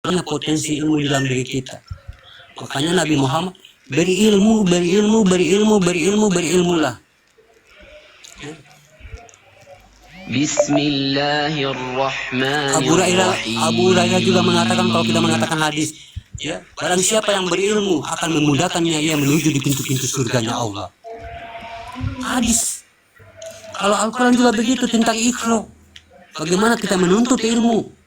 banyak potensi ilmu di dalam diri kita. Makanya Nabi Muhammad beri ilmu, beri ilmu, beri ilmu, beri ilmu, beri ilmulah. Bismillahirrahmanirrahim. Abu Hurairah juga mengatakan, kalau kita mengatakan hadis, ya, barang siapa yang berilmu akan memudahkannya ia menuju di pintu-pintu surganya Allah. Hadis. Kalau Al-Quran juga begitu tentang Iqra. Bagaimana kita menuntut ilmu?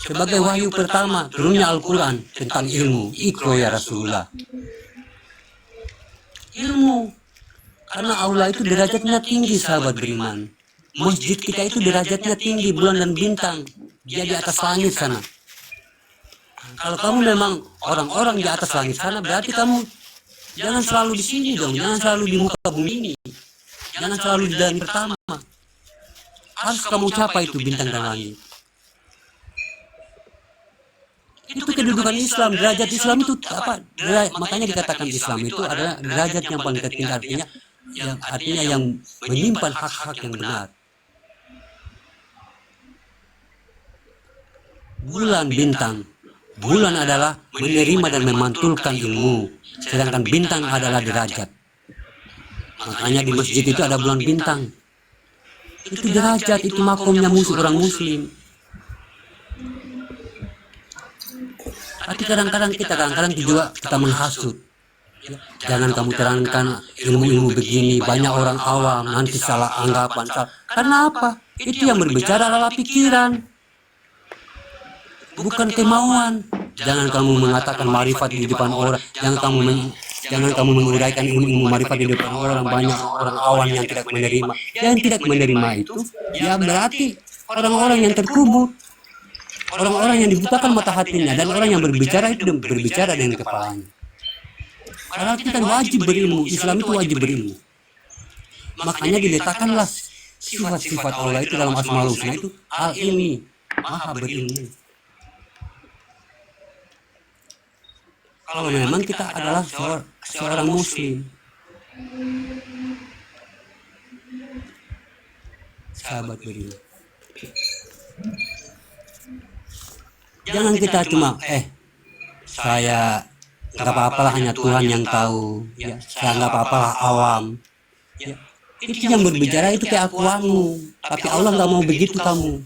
Sebagai wahyu pertama turunnya Al-Quran tentang ilmu. Iqra ya Rasulullah. Ilmu. Karena Allah itu derajatnya tinggi, sahabat beriman. Masjid kita itu derajatnya tinggi, bulan dan bintang. Dia di atas langit sana. Kalau kamu memang orang-orang di atas langit sana, berarti kamu jangan selalu di sini dong. Jangan selalu di muka bumi ini. Jangan selalu di langit pertama. Harus kamu capai itu bintang dan langit. Itu kedudukan Islam. Derajat Islam itu apa? Makanya dikatakan Islam itu adalah derajat yang paling tertinggi, artinya yang menyimpan hak-hak yang benar. Bulan bintang. Bulan adalah menerima dan memantulkan ilmu, sedangkan bintang adalah derajat. Makanya di masjid itu ada bulan bintang. Itu derajat, itu makomnya musuh orang muslim. Tapi kadang-kadang juga kita menghasut. Jangan kamu terangkan ilmu-ilmu begini, banyak orang awam nanti salah anggapan. Karena apa? Itu yang berbicara adalah pikiran, bukan kemauan. Jangan kamu mengatakan marifat di depan orang. Jangan kamu menguraikan ilmu marifat di depan orang. Banyak orang awam yang tidak menerima. Yang tidak menerima itu, ya berarti orang-orang yang terkubur, orang-orang yang dibutakan mata hatinya, dan orang yang berbicara itu berbicara dengan kepalanya. Karena kita wajib berilmu, Islam itu wajib berilmu. Makanya diletakkanlah sifat-sifat Allah itu dalam Asmaul Husna itu al-ilmi, maha berilmu. Kalau memang kita adalah seorang muslim, sahabat berilmu, jangan kita cuma saya nggak apa-apalah, hanya Tuhan yang tahu, ya, saya nggak apa-apalah awam, ya. Itu yang berbicara itu keakuanmu, tapi Allah nggak mau begitu kamu.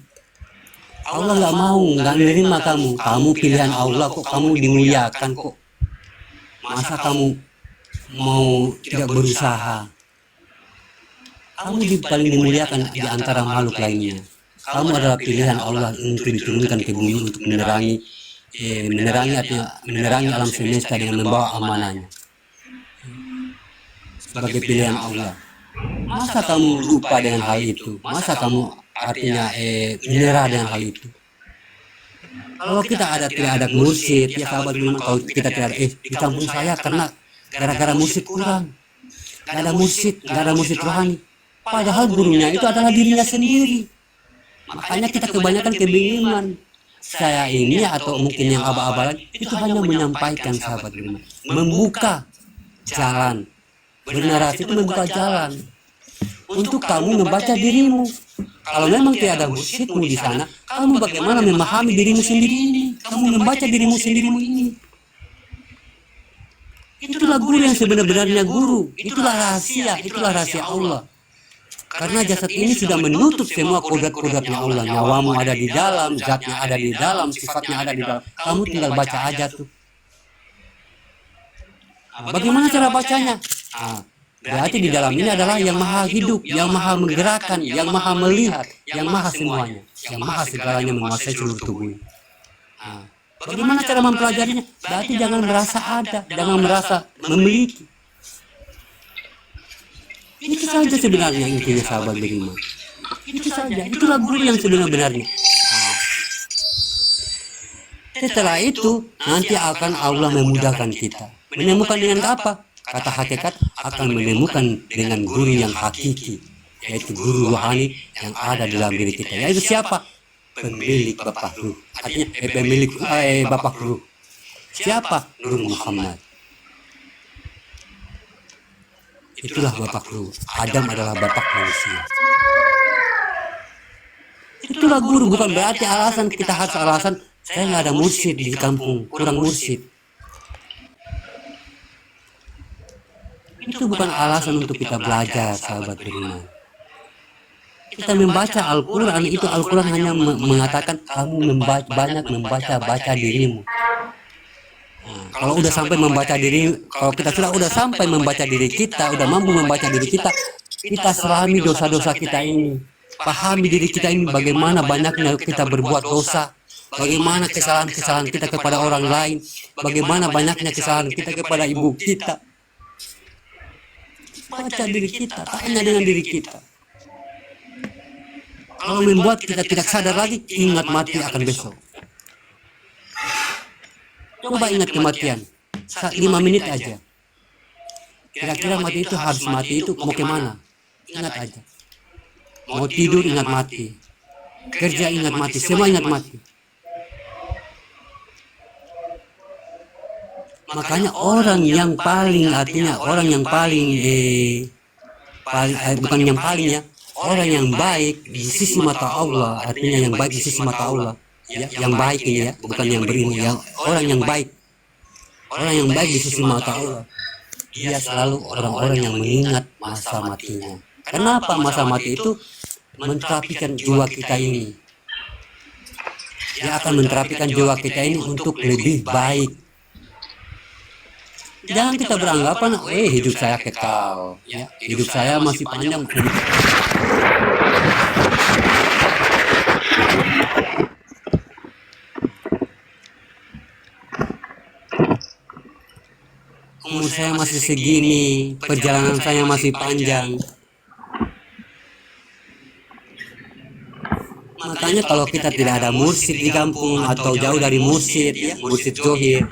Allah nggak mau, nggak menerima kamu pilihan Allah kok, kamu dimuliakan kok. Masa kamu mau tidak berusaha? Kamu paling dimuliakan di antara makhluk lainnya. Kamu adalah pilihan Allah untuk diturunkan ke bumi untuk menerangi alam semesta dengan membawa amanahnya. Sebagai pilihan Allah. Masa kamu lupa dengan hal itu? Masa kamu artinya menyerah dengan hal itu? Kalau kita tidak ada mursyid, ya sahabat beriman, kalau kita tidak ada di kampung saya karena gara-gara musik kurang, nggak ada musik rohani. Padahal gurunya itu adalah dirinya sendiri. Makanya kita kebanyakan kebingungan. Saya ini atau mungkin yang aba-aba lagi itu hanya menyampaikan, sahabat beriman, membuka jalan. Bernarasi itu membuka jalan untuk kamu membaca dirimu. Kalau memang tidak ada mursyidmu di sana, kamu bagaimana memahami dirimu sendiri ini? Kamu membaca dirimu sendirimu ini. Itulah guru yang sebenarnya guru. Itulah rahasia Allah. Karena jasad ini sudah menutup semua kodrat-kodratnya Allah. Nyawamu ada di dalam, zatnya ada di dalam, sifatnya ada di dalam. Kamu tinggal baca aja tuh. Bagaimana cara bacanya? Berarti di dalam ini adalah yang maha hidup, yang maha menggerakkan, yang maha melihat, yang maha semuanya, yang maha segalanya menguasai seluruh tubuhnya. Bagaimana cara mempelajarinya? Berarti jangan merasa ada, jangan merasa memiliki. Itu saja sebenarnya intinya, sahabat beriman. Itu saja, itulah guru yang sebenarnya. Setelah itu nanti akan Allah memudahkan kita. Menemukan dengan apa? Kata hakikat akan menemukan dengan guru yang hakiki, yaitu guru rohani yang ada dalam diri kita. Yaitu siapa? Pemilik Bapak Ruh. Artinya pemilik Bapak Ruh. Siapa? Nur Muhammad. Itulah Bapak Ruh. Adam adalah bapak manusia. Itulah guru, bukan berarti alasan kita harus alasan saya nggak ada mursyid di kampung, kurang mursyid. Itu bukan alasan untuk kita belajar, sahabat beriman. Kita membaca Al-Quran, itu Al-Quran hanya mengatakan kamu banyak membaca dirimu. Nah, kalau udah sampai membaca diri, kalau kita udah sampai membaca diri kita, udah mampu membaca diri kita, kita selami dosa-dosa kita ini. Pahami diri kita ini, bagaimana banyaknya kita berbuat dosa, bagaimana kesalahan-kesalahan kita kepada orang lain, bagaimana banyaknya kesalahan kita kepada ibu kita. Baca diri kita, tanya dengan diri kita. Kalau membuat kita tidak sadar lagi, ingat mati akan besok. Coba ingat kematian, 5 menit aja. Kira-kira mati itu harus mati itu mau kemana? Ingat aja. Mau tidur ingat mati, kerja ingat mati, semua ingat mati. Makanya orang yang paling, artinya orang yang paling bukan yang paling ya, orang yang baik di sisi mata Allah, artinya yang baik di sisi mata Allah, ya, yang baik ini ya, bukan yang berilmu, yang orang yang baik di sisi mata Allah, dia selalu orang-orang yang mengingat masa matinya. Kenapa masa mati itu menterapikan jiwa kita ini? Dia akan menterapikan jiwa kita ini untuk lebih baik. Jangan kita beranggapan, hidup saya kekal, ya, hidup saya masih panjang. Umur saya masih segini, perjalanan saya masih panjang. Makanya kalau kita tidak ada mursyid di kampung atau jauh dari mursyid, ya, mursyid zohir,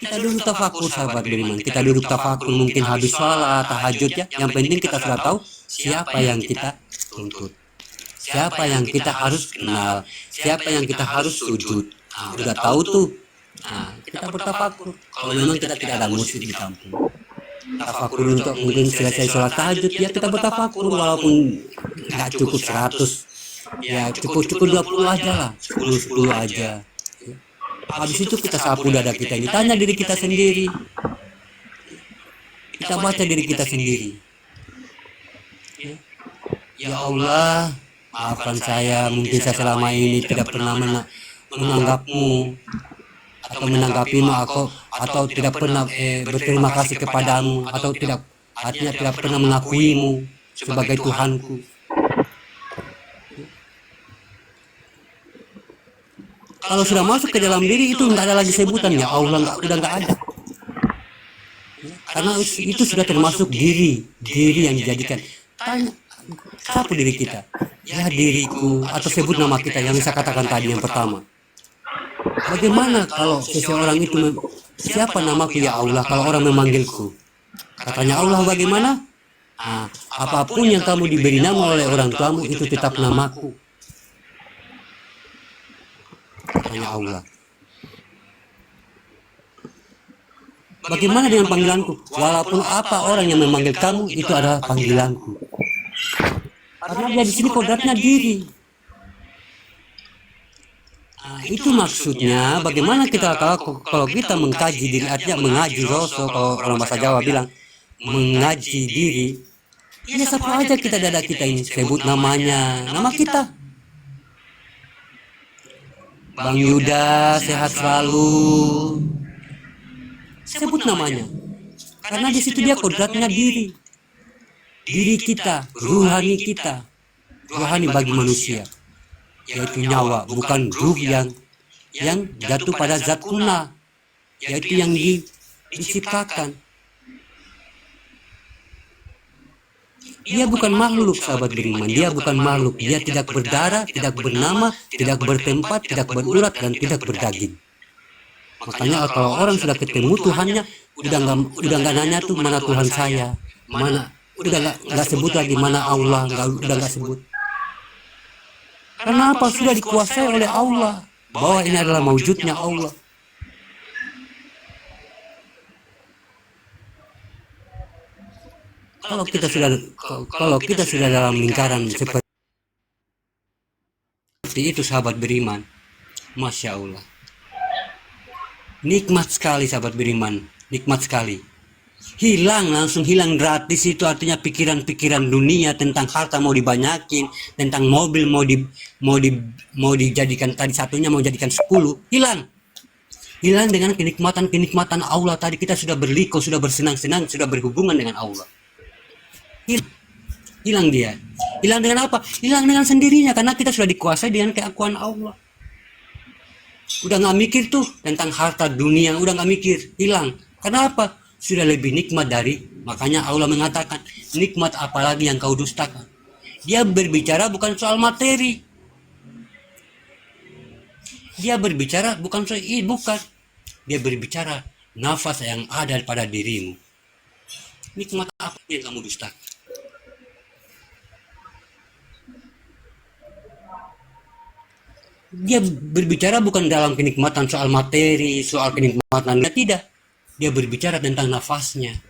kita duduk tafakur, sahabat beriman. Kita duduk tafakur, mungkin habis sholat, tahajud ya. Yang penting kita sudah tahu siapa yang kita tuntut, siapa yang kita harus kenal, siapa yang kita harus sujud. Nah, udah tahu tuh. Nah, kita bertafakur. Kalau memang kita tidak ada mursyid di kampung, tafakur untuk mungkin selesai sholat tahajud ya, kita bertafakur walaupun nggak cukup 100, ya cukup 20 aja lah, 10 aja. Habis itu kita sapu dada kita ini, tanya diri kita sendiri, kita baca diri kita sendiri. Ya Allah, maafkan saya, mungkin saya selama ini tidak pernah menganggapmu atau menanggapimu, atau tidak pernah berterima kasih kepadamu, atau artinya tidak pernah mengakuimu sebagai Tuhanku. Kalau sudah masuk ke dalam diri itu nggak ada lagi sebutan ya Allah, udah nggak ada. Karena itu sudah termasuk diri yang dijadikan. Tanya, siapa diri kita? Ya diriku, atau sebut nama kita yang saya katakan tadi yang pertama. Bagaimana kalau seseorang itu, siapa namaku ya Allah, kalau orang memanggilku? Katanya Allah bagaimana? Nah, apapun yang kamu diberi nama oleh orang tuamu itu tetap namaku. Katanya Allah. Bagaimana dengan panggilanku? Walaupun apa orang yang memanggil kamu itu adalah panggilanku. Karena dia di sini kodratnya diri. Nah, itu maksudnya bagaimana kita kalau kita mengkaji diri, artinya mengaji Rasul, kalau orang bahasa Jawa bilang mengaji diri. Ya siapa aja kita dada kita ini, sebut namanya, nama kita. Bang Yuda sehat selalu, sebut namanya, karena di situ dia kodratnya diri kita, ruhani bagi manusia, yaitu nyawa, bukan ruh yang jatuh pada zat kuna, yaitu yang diciptakan. Dia bukan makhluk, sahabat beriman. Dia bukan makhluk. Dia tidak berdarah, tidak bernama, tidak bertempat, tidak berurat, dan tidak berdaging. Makanya kalau orang sudah ketemu Tuhannya, udah nggak nanya tuh mana Tuhan saya, mana, udah nggak sebut lagi mana Allah, udah nggak sebut. Karena apa? Sudah dikuasai oleh Allah, bahwa ini adalah maujudnya Allah. Kalau kita sudah dalam lingkaran seperti seperti itu sahabat beriman. Masya Allah. Nikmat sekali sahabat beriman. Nikmat sekali. Langsung hilang gratis, itu artinya pikiran-pikiran dunia tentang harta mau dibanyakin, tentang mobil mau dijadikan tadi satunya mau jadikan 10, hilang dengan kenikmatan Allah tadi. Kita sudah berliko, sudah bersenang-senang, sudah berhubungan dengan Allah. Hilang dia. Hilang dengan apa? Hilang dengan sendirinya, karena kita sudah dikuasai dengan keakuan Allah. Udah nggak mikir tuh tentang harta dunia, udah nggak mikir, hilang. Kenapa? Sudah lebih nikmat dari, makanya Allah mengatakan, nikmat apalagi yang kau dustakan. Dia berbicara bukan soal materi. Dia berbicara bukan soal bukan. Dia berbicara nafas yang ada pada dirimu. Nikmat apa yang kamu dustakan? Dia berbicara bukan dalam kenikmatan soal materi, soal kenikmatan, tidak. Dia berbicara tentang nafasnya.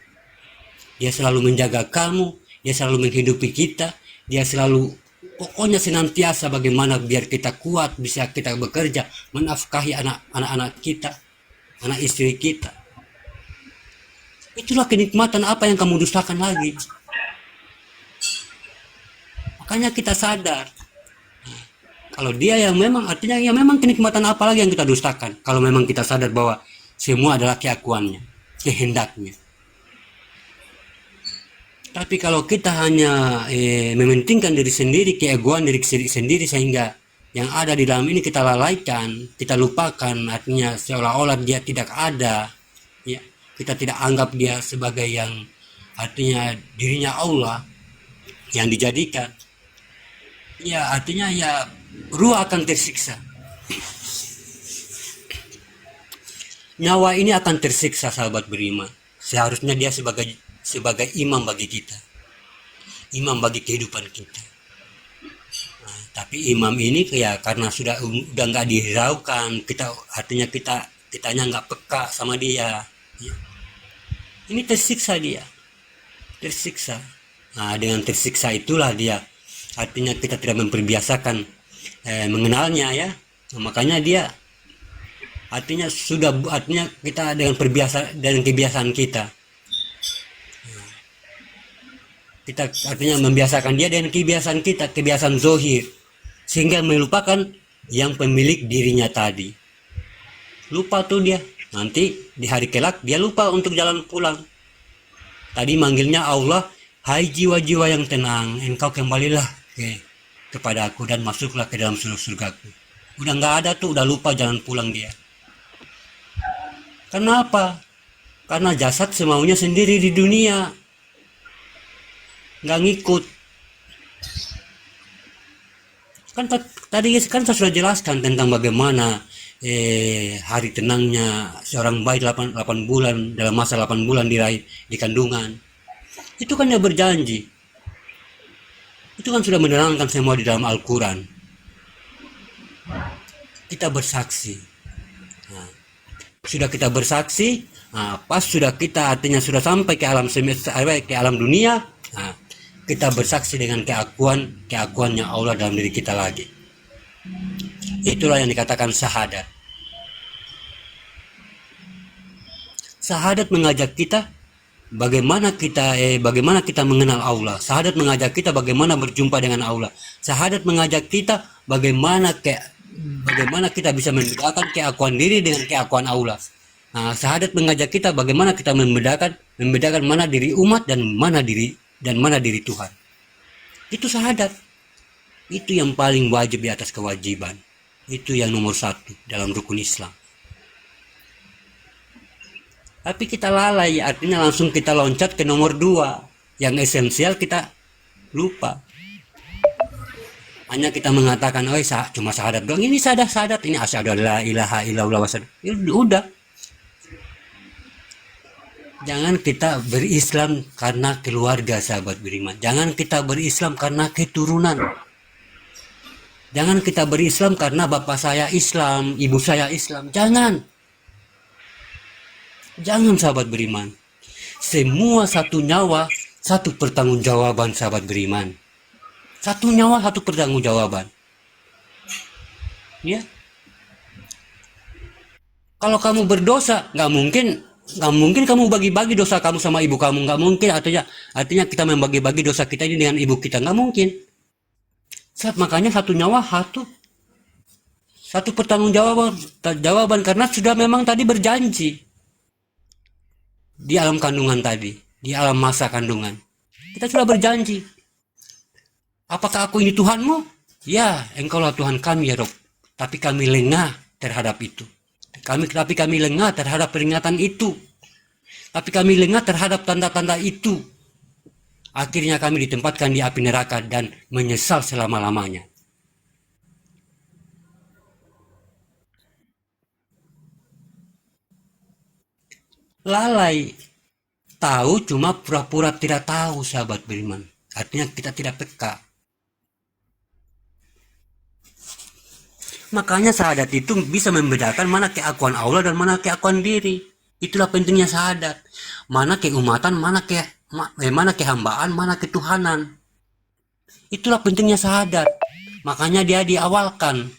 Dia selalu menjaga kamu, dia selalu menghidupi kita, dia selalu pokoknya senantiasa bagaimana biar kita kuat, bisa kita bekerja, menafkahi anak-anak kita, anak istri kita. Itulah kenikmatan, apa yang kamu dustakan lagi. Makanya kita sadar. Kalau dia yang memang, artinya ya memang kenikmatan apa lagi yang kita dustakan. Kalau memang kita sadar bahwa semua adalah keakuannya, kehendaknya. Tapi kalau kita hanya mementingkan diri sendiri, keegoan diri sendiri, sehingga yang ada di dalam ini kita lalaikan, kita lupakan, artinya seolah-olah dia tidak ada, ya, kita tidak anggap dia sebagai yang artinya dirinya Allah yang dijadikan, ya artinya ya ruh akan tersiksa. Nyawa ini akan tersiksa sahabat beriman. Seharusnya dia sebagai imam bagi kita, imam bagi kehidupan kita. Nah, tapi imam ini ya karena sudah nggak dihiraukan, kita artinya kitanya nggak peka sama dia. Ya. Ini tersiksa dia, tersiksa. Nah, dengan tersiksa itulah dia, artinya kita tidak memperbiasakan mengenalnya ya. Nah, makanya dia artinya kita dengan kebiasaan kita artinya membiasakan dia dengan kebiasaan kita, kebiasaan zohir, sehingga melupakan yang pemilik dirinya tadi. Lupa tuh dia, nanti di hari kelak dia lupa untuk jalan pulang. Tadi manggilnya Allah, hai jiwa-jiwa yang tenang, engkau kembalilah kepada aku dan masuklah ke dalam surgaku. Udah nggak ada tuh, udah lupa jalan pulang dia. Kenapa? Karena jasad semaunya sendiri di dunia, nggak ngikut. Kan tadi kan saya sudah jelaskan tentang bagaimana hari tenangnya seorang bayi 8 bulan, dalam masa 8 bulan di kandungan. Itu kan dia berjanji. Itu kan sudah menerangkan semua di dalam Al-Quran. Kita bersaksi. Sudah kita bersaksi, pas sudah kita artinya sudah sampai ke alam semesta, ke alam dunia, kita bersaksi dengan keakuannya Allah dalam diri kita lagi. Itulah yang dikatakan syahadat. Syahadat mengajak kita bagaimana kita mengenal Allah. Syahadat mengajak kita bagaimana berjumpa dengan Allah. Syahadat mengajak kita bagaimana kita bisa membedakan keakuan diri dengan keakuan Allah. Nah, syahadat mengajak kita bagaimana kita membedakan mana diri umat dan mana diri Tuhan. Itu syahadat. Itu yang paling wajib di atas kewajiban. Itu yang nomor 1 dalam rukun Islam. Tapi kita lalai, artinya langsung kita loncat ke nomor 2. Yang esensial kita lupa. Hanya kita mengatakan, oh cuma syahadat doang. Ini syahadat, ini asyhadu alla ilaha illallah wa udah. Jangan kita berislam karena keluarga sahabat beriman. Jangan kita berislam karena keturunan. Jangan kita berislam karena bapak saya Islam, ibu saya Islam. Jangan sahabat beriman. Semua satu nyawa, satu pertanggungjawaban sahabat beriman. Satu nyawa, satu pertanggungjawaban. Ya, kalau kamu berdosa, nggak mungkin kamu bagi-bagi dosa kamu sama ibu kamu, nggak mungkin. Artinya kita membagi-bagi dosa kita ini dengan ibu kita, nggak mungkin. Makanya satu nyawa satu pertanggungjawaban karena sudah memang tadi berjanji di alam kandungan tadi, di alam masa kandungan. Kita sudah berjanji. Apakah aku ini Tuhanmu? Ya, engkaulah Tuhan kami ya Rob. Tapi kami lengah terhadap itu. Tapi kami lengah terhadap peringatan itu. Tapi kami lengah terhadap tanda-tanda itu. Akhirnya kami ditempatkan di api neraka dan menyesal selama-lamanya. Lalai. Tahu cuma pura-pura tidak tahu, sahabat beriman. Artinya kita tidak peka. Makanya syahadat itu bisa membedakan mana keakuan Allah dan mana keakuan diri. Itulah pentingnya syahadat. Mana keumatan, mana kehambaan, mana ketuhanan. Itulah pentingnya syahadat. Makanya dia diawalkan.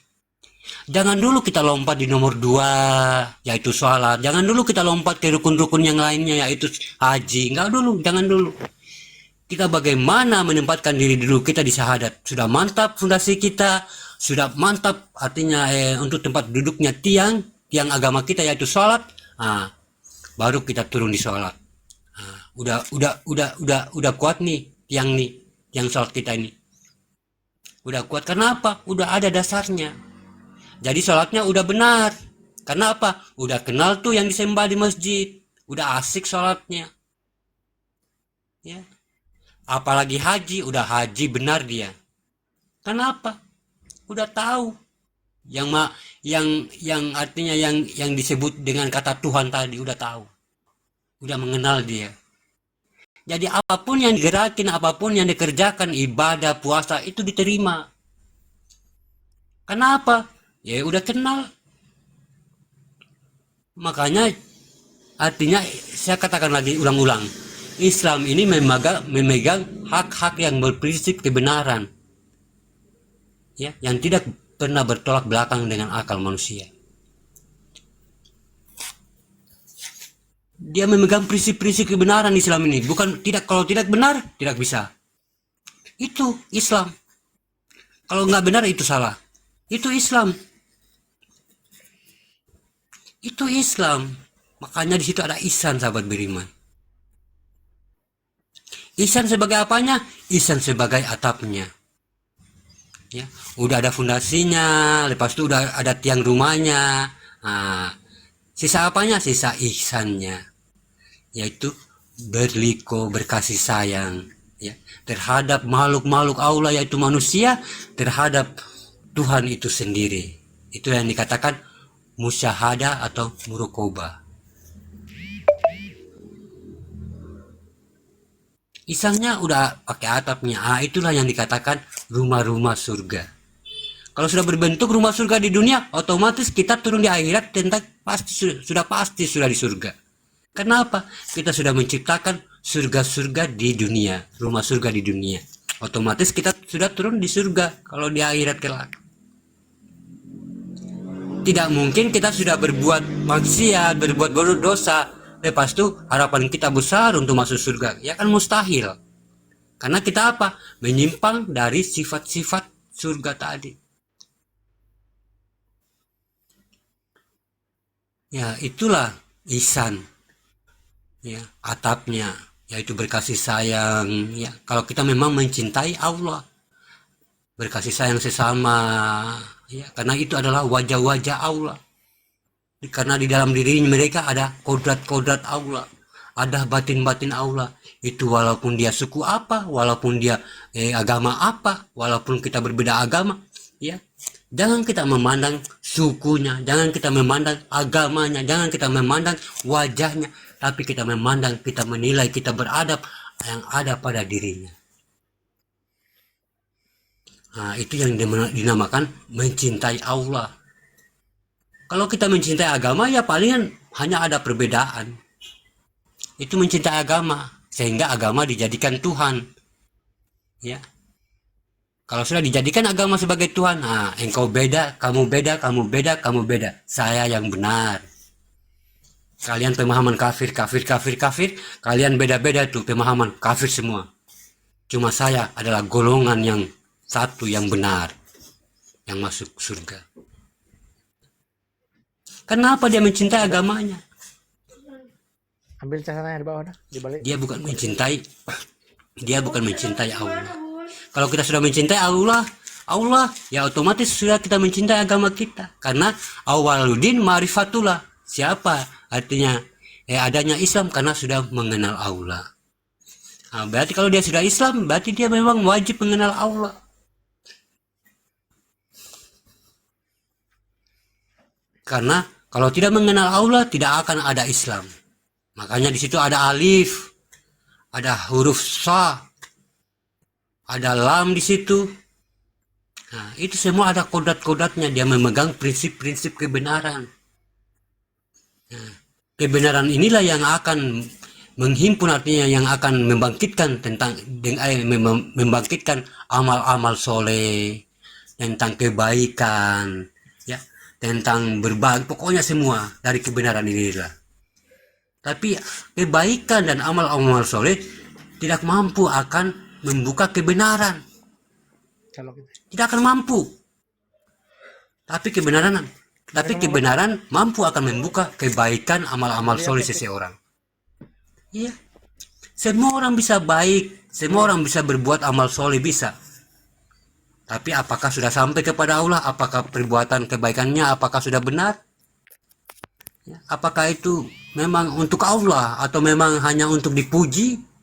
Jangan dulu kita lompat di nomor 2, yaitu sholat. Jangan dulu kita lompat ke rukun-rukun yang lainnya, yaitu haji. Jangan dulu. Kita bagaimana menempatkan diri dulu kita di syahadat. Sudah mantap fondasi kita, sudah mantap artinya untuk tempat duduknya tiang agama kita yaitu sholat. Baru kita turun di sholat. Udah kuat nih tiang sholat kita ini. Udah kuat karena apa? Udah ada dasarnya. Jadi sholatnya udah benar. Karena apa? Udah kenal tuh yang disembah di masjid. Udah asik sholatnya. Ya. Apalagi haji, udah haji benar dia. Kenapa? Udah tahu. Yang artinya yang disebut dengan kata Tuhan tadi udah tahu. Udah mengenal dia. Jadi apapun yang digerakin, apapun yang dikerjakan, ibadah, puasa itu diterima. Kenapa? Ya udah kenal. Makanya artinya saya katakan lagi ulang-ulang, Islam ini memegang hak-hak yang berprinsip kebenaran, ya, yang tidak pernah bertolak belakang dengan akal manusia. Dia memegang prinsip-prinsip kebenaran Islam ini. Kalau tidak benar tidak bisa. Itu Islam. Kalau nggak benar itu salah. Itu Islam. Itu Islam. Makanya di situ ada ihsan, sahabat beriman. Ihsan sebagai apanya? Ihsan sebagai atapnya. Ya, udah ada fondasinya, lepas itu udah ada tiang rumahnya. Sisa apanya? Sisa ihsannya. Yaitu berliko, berkasih sayang, ya, terhadap makhluk-makhluk Allah yaitu manusia, terhadap Tuhan itu sendiri. Itu yang dikatakan musyahadah atau muraqabah. Isangnya udah pakai atapnya. Itulah yang dikatakan rumah-rumah surga. Kalau sudah berbentuk rumah surga di dunia, otomatis kita turun di akhirat sudah pasti di surga. Kenapa? Kita sudah menciptakan surga-surga di dunia, rumah surga di dunia. Otomatis kita sudah turun di surga kalau di akhirat kelak. Tidak mungkin kita sudah berbuat maksiat, berbuat dosa, lepas itu harapan kita besar untuk masuk surga. Ya kan mustahil. Karena kita apa? Menyimpang dari sifat-sifat surga tadi. Ya, itulah ihsan. Ya, atapnya yaitu berkasih sayang, ya. Kalau kita memang mencintai Allah, berkasih sayang sesama, ya, karena itu adalah wajah-wajah Allah. Karena di dalam diri mereka ada kodrat-kodrat Allah, ada batin-batin Allah. Itu walaupun dia suku apa, walaupun dia agama apa, walaupun kita berbeda agama, ya. Jangan kita memandang sukunya, jangan kita memandang agamanya, jangan kita memandang wajahnya, tapi kita memandang, kita menilai, kita beradab yang ada pada dirinya. Itu yang dinamakan mencintai Allah. Kalau kita mencintai agama, ya palingan hanya ada perbedaan. Itu mencintai agama, sehingga agama dijadikan Tuhan. Ya. Kalau sudah dijadikan agama sebagai Tuhan, nah, engkau beda, kamu beda, kamu beda, kamu beda. Saya yang benar. Kalian pemahaman kafir, kafir, kafir, kafir. Kalian beda-beda tuh pemahaman kafir semua. Cuma saya adalah golongan yang satu yang benar, yang masuk surga. Kenapa dia mencintai agamanya? Ambil casananya di bawah dah, di balik. Dia bukan mencintai, dia bukan mencintai Allah. Kalau kita sudah mencintai Allah ya otomatis sudah kita mencintai agama kita. Karena awaludin ma'rifatullah. Siapa? Artinya adanya Islam karena sudah mengenal Allah. Nah, berarti kalau dia sudah Islam, berarti dia memang wajib mengenal Allah. Karena kalau tidak mengenal Allah, tidak akan ada Islam. Makanya di situ ada alif, ada huruf sa, ada lam di situ. Nah, itu semua ada kodat-kodatnya. Dia memegang prinsip-prinsip kebenaran. Nah, kebenaran inilah yang akan menghimpun, artinya yang akan membangkitkan membangkitkan amal-amal soleh, tentang kebaikan, ya, tentang berbagi, pokoknya semua dari kebenaran inilah. Tapi kebaikan dan amal-amal soleh tidak mampu akan membuka kebenaran. Tidak akan mampu. Tapi kebenaran mampu akan membuka kebaikan amal-amal soleh seseorang. Iya. Semua orang bisa baik, semua orang bisa berbuat amal soleh, bisa. Tapi apakah sudah sampai kepada Allah? Apakah perbuatan kebaikannya apakah sudah benar? Apakah itu memang untuk Allah atau memang hanya untuk dipuji?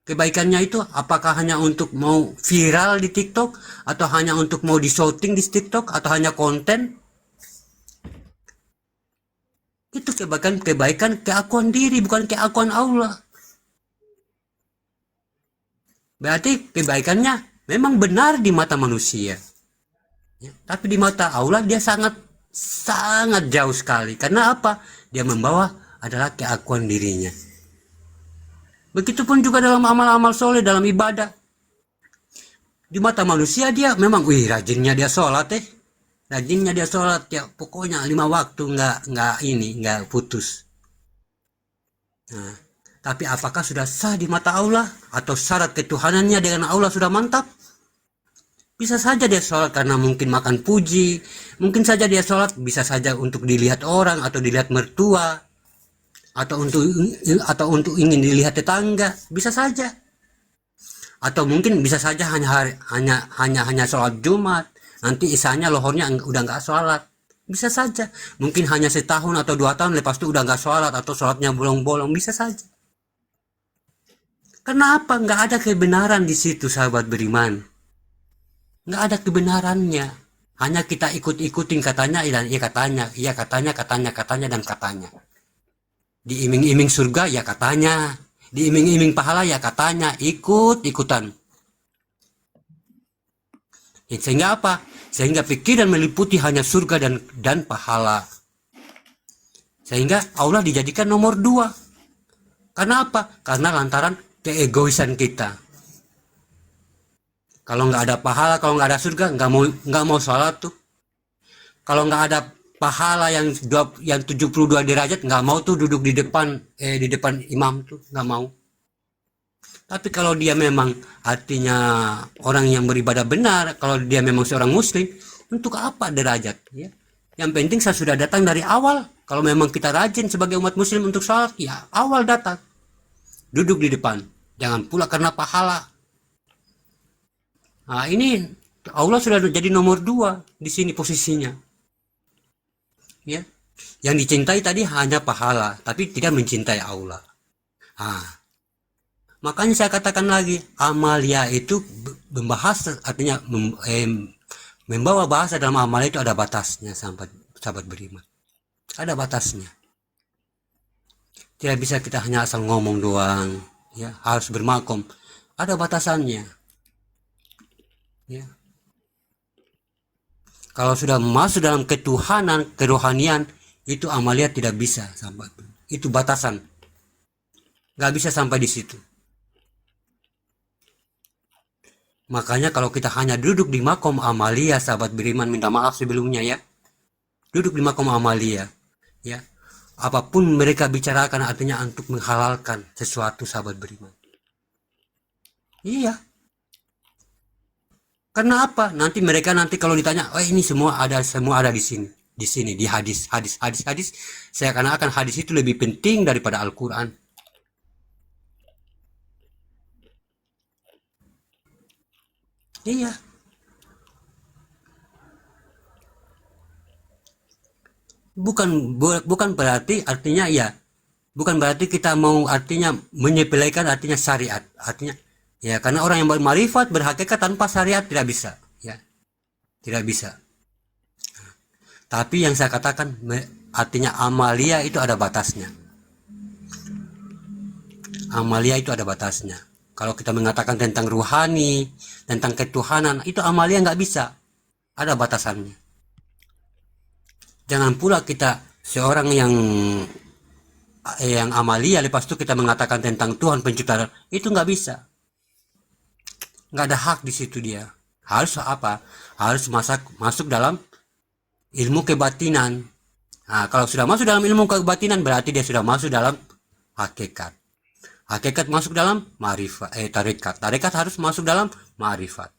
Kebaikannya itu apakah hanya untuk mau viral di TikTok atau hanya untuk mau di-shooting di TikTok atau hanya konten? Itu kebaikan keakuan diri, bukan keakuan Allah. Berarti kebaikannya memang benar di mata manusia, ya, tapi di mata Allah dia sangat jauh sekali. Karena apa? Dia membawa adalah keakuan dirinya. Begitupun juga dalam amal-amal soleh, dalam ibadah. Di mata manusia dia memang, rajinnya dia sholat, rajinnya dia sholat, ya pokoknya 5 waktu nggak putus. Nah, tapi apakah sudah sah di mata Allah? Atau syarat ketuhanannya dengan Allah sudah mantap? Bisa saja dia sholat karena mungkin makan puji, mungkin saja dia sholat bisa saja untuk dilihat orang atau dilihat mertua, atau untuk ingin dilihat tetangga, bisa saja. Atau mungkin bisa saja hanya sholat Jumat, nanti isanya lohornya udah nggak sholat, bisa saja. Mungkin hanya setahun atau 2 tahun lepas itu udah nggak sholat atau sholatnya bolong-bolong, bisa saja. Kenapa? Nggak ada kebenaran di situ, sahabat beriman. Nggak ada kebenarannya. Hanya kita ikut-ikutin katanya dan katanya dan katanya. Diiming-iming surga ya katanya, diiming-iming pahala ya katanya, ikut-ikutan. Sehingga apa? Sehingga pikiran meliputi hanya surga dan pahala. Sehingga Allah dijadikan nomor 2. Karena apa? Karena lantaran keegoisan kita. Kalau nggak ada pahala, kalau nggak ada surga, nggak mau sholat tuh. Kalau nggak ada pahala yang 72 derajat, nggak mau tuh duduk di depan imam tuh, nggak mau. Tapi kalau dia memang artinya orang yang beribadah benar, kalau dia memang seorang muslim, untuk apa derajat? Ya? Yang penting saya sudah datang dari awal. Kalau memang kita rajin sebagai umat muslim untuk sholat, ya awal datang, duduk di depan, jangan pula karena pahala. Nah, ini Allah sudah jadi nomor 2 di sini posisinya. Ya. Yang dicintai tadi hanya pahala, tapi tidak mencintai Allah. Makanya saya katakan lagi, amalia itu membahas, artinya membawa bahasa dalam amal itu ada batasnya, sahabat beriman. Ada batasnya. Tidak bisa kita hanya asal ngomong doang, ya, harus bermakom. Ada batasannya. Ya. Kalau sudah masuk dalam ketuhanan, kerohanian, itu amalia tidak bisa, sahabat. Itu batasan. Nggak bisa sampai di situ. Makanya kalau kita hanya duduk di makom amalia, sahabat beriman, minta maaf sebelumnya ya. Duduk di makom amalia, ya. Apapun mereka bicarakan artinya untuk menghalalkan sesuatu, sahabat beriman. Iya. Karena apa? Nanti mereka kalau ditanya, "Oh, ini semua ada di sini." Di sini di hadis. Saya akan hadis itu lebih penting daripada Al-Qur'an. Iya. Bukan berarti artinya ya, bukan berarti kita mau artinya menyepelekan artinya syariat. Artinya ya, karena orang yang bermarifat berhakikat tanpa syariat tidak bisa, ya. Tidak bisa. Tapi yang saya katakan artinya amalia itu ada batasnya. Amalia itu ada batasnya. Kalau kita mengatakan tentang ruhani, tentang ketuhanan, itu amalia nggak bisa. Ada batasannya. Jangan pula kita seorang yang amalia, lepas itu kita mengatakan tentang Tuhan pencipta, itu nggak bisa. Nggak ada hak di situ dia. Harus apa? Harus masuk dalam ilmu kebatinan. Nah, kalau sudah masuk dalam ilmu kebatinan berarti dia sudah masuk dalam hakikat. Hakikat masuk dalam ma'rifat, tarekat. Tarekat harus masuk dalam ma'rifat.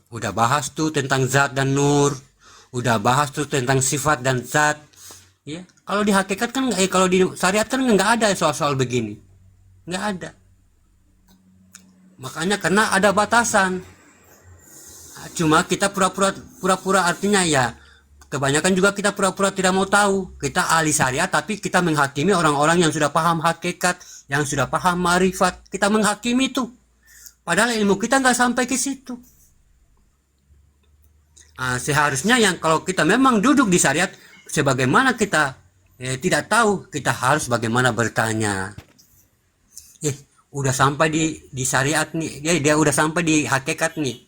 Udah bahas tuh tentang zat dan nur. Udah bahas tuh tentang sifat dan zat. Ya, kalau di hakikat kan kalau di syariat kan nggak ada soal-soal begini. Nggak ada. Makanya karena ada batasan. Cuma kita pura-pura artinya ya, kebanyakan juga kita pura-pura tidak mau tahu. Kita ahli syariat tapi kita menghakimi orang-orang yang sudah paham hakikat, yang sudah paham marifat. Kita menghakimi itu. Padahal ilmu kita nggak sampai ke situ. Seharusnya yang kalau kita memang duduk di syariat, sebagaimana kita tidak tahu, kita harus bagaimana bertanya. Udah sampai di syariat nih, dia udah sampai di hakikat nih.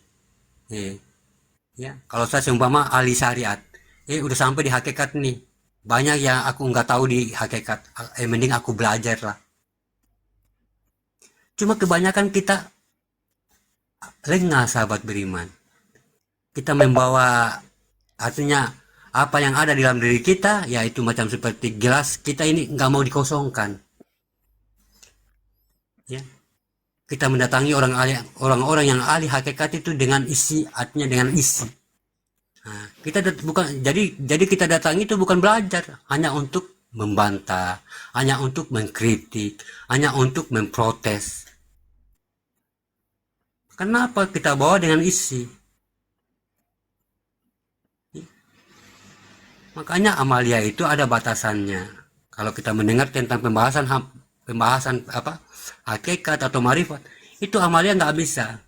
Ya, kalau saya seumpama ahli syariat, udah sampai di hakikat nih. Banyak yang aku nggak tahu di hakikat. Mending aku belajar lah. Cuma kebanyakan kita lengah, sahabat beriman. Kita membawa artinya apa yang ada di dalam diri kita, yaitu macam seperti gelas kita ini nggak mau dikosongkan. Ya, kita mendatangi orang-orang yang ahli hakikat itu dengan isi, artinya dengan isi. Kita bukan jadi kita datangi itu bukan belajar, hanya untuk membantah, hanya untuk mengkritik, hanya untuk memprotes. Kenapa kita bawa dengan isi? Makanya amalia itu ada batasannya. Kalau kita mendengar tentang pembahasan apa hakikat atau marifat, itu amalia nggak bisa.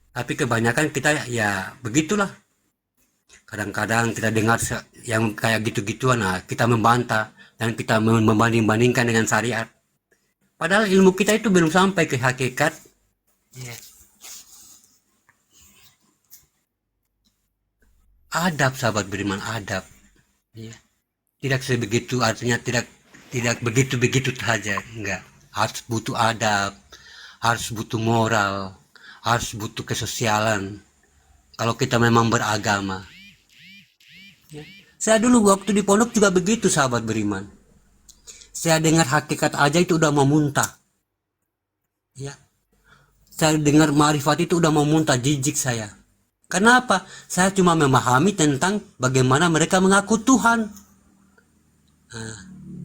Tapi kebanyakan kita ya begitulah. Kadang-kadang kita dengar yang kayak gitu-gituan, kita membantah dan kita membanding-bandingkan dengan syariat. Padahal ilmu kita itu belum sampai ke hakikat. Adab, sahabat beriman, adab. Tidak sebegitu, artinya tidak begitu saja, enggak. Harus butuh adab, harus butuh moral, harus butuh kesosialan. Kalau kita memang beragama. Saya dulu waktu di pondok juga begitu, sahabat beriman. Saya dengar hakikat aja itu udah mau muntah. Ya. Saya dengar marifat itu udah mau muntah, jijik saya. Kenapa? Saya cuma memahami tentang bagaimana mereka mengaku Tuhan.